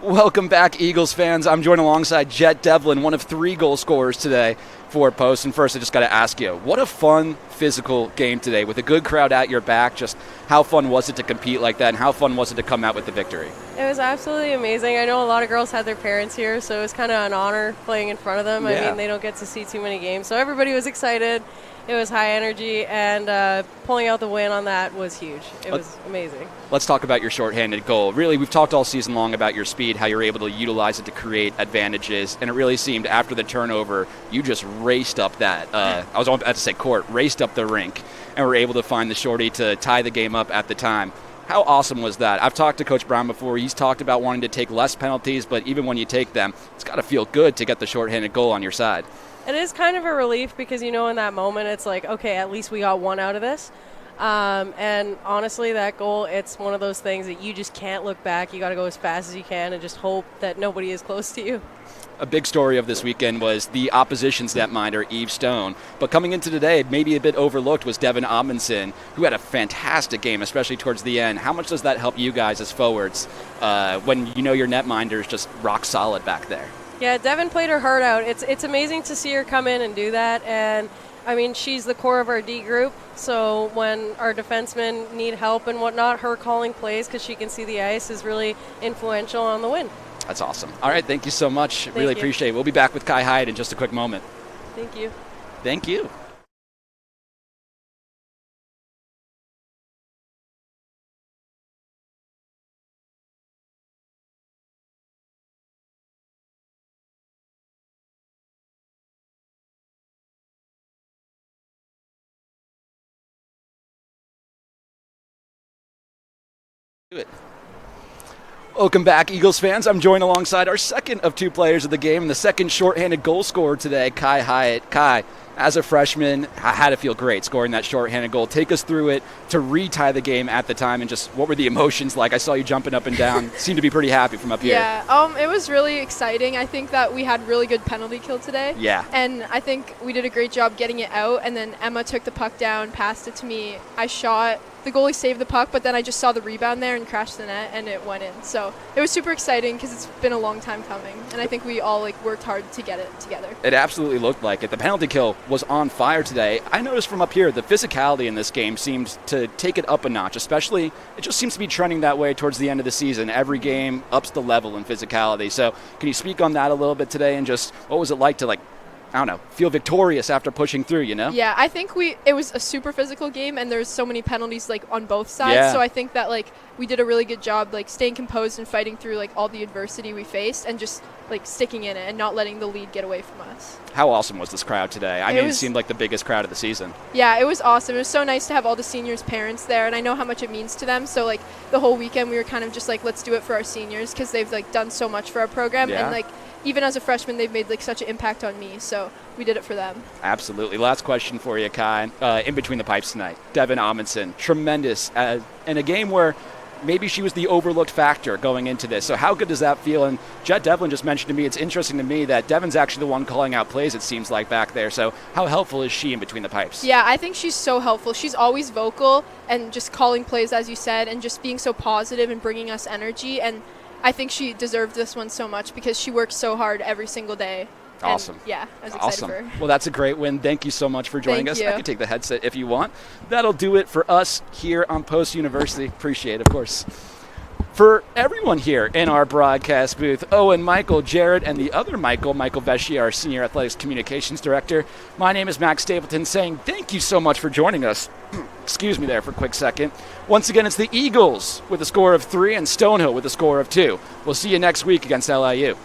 Welcome back, Eagles fans. I'm joined alongside Jet Devlin, one of 3 goal scorers today for Post. And first, I just got to ask you, what a fun physical game today with a good crowd at your back. Just how fun was it to compete like that, and how fun was it to come out with the victory? It was absolutely amazing. I know a lot of girls had their parents here, so it was kind of an honor playing in front of them. Yeah. I mean, they don't get to see too many games, so everybody was excited. It was high energy, and pulling out the win on that was huge. It was amazing. Let's talk about your shorthanded goal. Really, we've talked all season long about your speed, how you're able to utilize it to create advantages, and it really seemed after the turnover, you just raced up that, I was about to say court, raced up the rink, and were able to find the shorty to tie the game up at the time. How awesome was that? I've talked to Coach Brown before. He's talked about wanting to take less penalties, but even when you take them, it's got to feel good to get the shorthanded goal on your side. It is kind of a relief because, in that moment, it's like, okay, at least we got one out of this. And honestly, that goal, it's one of those things that you just can't look back. You got to go as fast as you can and just hope that nobody is close to you. A big story of this weekend was the opposition's netminder, Eve Stone. But coming into today, maybe a bit overlooked, was Devin Amundsen, who had a fantastic game, especially towards the end. How much does that help you guys as forwards when your netminder is just rock solid back there? Yeah, Devin played her heart out. It's amazing to see her come in and do that. And, I mean, she's the core of our D group. So when our defensemen need help and whatnot, her calling plays because she can see the ice is really influential on the win. That's awesome. All right, thank you so much. Thank really you. appreciate it. We'll be back with Kai Hyatt in just a quick moment. Thank you. Thank you. Do it. Welcome back, Eagles fans. I'm joined alongside our second of 2 players of the game and the second shorthanded goal scorer today, Kai Hyatt. Kai, as a freshman, had to feel great scoring that shorthanded goal. Take us through it to retie the game at the time, and just what were the emotions like? I saw you jumping up and down. Seemed to be pretty happy from up here. Yeah, it was really exciting. I think that we had really good penalty kill today. Yeah. And I think we did a great job getting it out, and then Emma took the puck down, passed it to me. I shot. The goalie saved the puck, but then I just saw the rebound there and crashed the net, and it went in. So it was super exciting because it's been a long time coming, and I think we all worked hard to get it together. It absolutely looked like it. The penalty kill was on fire today. I noticed from up here the physicality in this game seemed to take it up a notch, especially it just seems to be trending that way towards the end of the season. Every game ups the level in physicality. So can you speak on that a little bit today, and just what was it like to feel victorious after pushing through, Yeah, I think it was a super physical game, and there's so many penalties on both sides. Yeah. So I think that we did a really good job staying composed and fighting through all the adversity we faced, and just sticking in it and not letting the lead get away from us. How awesome was this crowd today? It seemed like the biggest crowd of the season. Yeah, it was awesome. It was so nice to have all the seniors' parents there, and I know how much it means to them. So the whole weekend we were kind of just let's do it for our seniors because they've done so much for our program. Yeah. And even as a freshman, they've made such an impact on me. So we did it for them. Absolutely. Last question for you, Kai. In between the pipes tonight, Devin Amundsen, tremendous in a game where maybe she was the overlooked factor going into this. So how good does that feel? And Jet Devlin just mentioned to me, it's interesting to me that Devin's actually the one calling out plays, it seems like, back there. So how helpful is she in between the pipes? Yeah, I think she's so helpful. She's always vocal and just calling plays, as you said, and just being so positive and bringing us energy. And I think she deserved this one so much because she works so hard every single day. Awesome. And yeah, I was excited for her. Well, that's a great win. Thank you so much for joining us. Thank you. I can take the headset if you want. That'll do it for us here on Post University. Appreciate it, of course. For everyone here in our broadcast booth, Owen, Michael, Jared, and the other Michael Vesci, our Senior Athletics Communications Director, my name is Max Stapleton saying thank you so much for joining us. Excuse me there for a quick second. Once again, it's the Eagles with a score of 3 and Stonehill with a score of 2. We'll see you next week against LIU.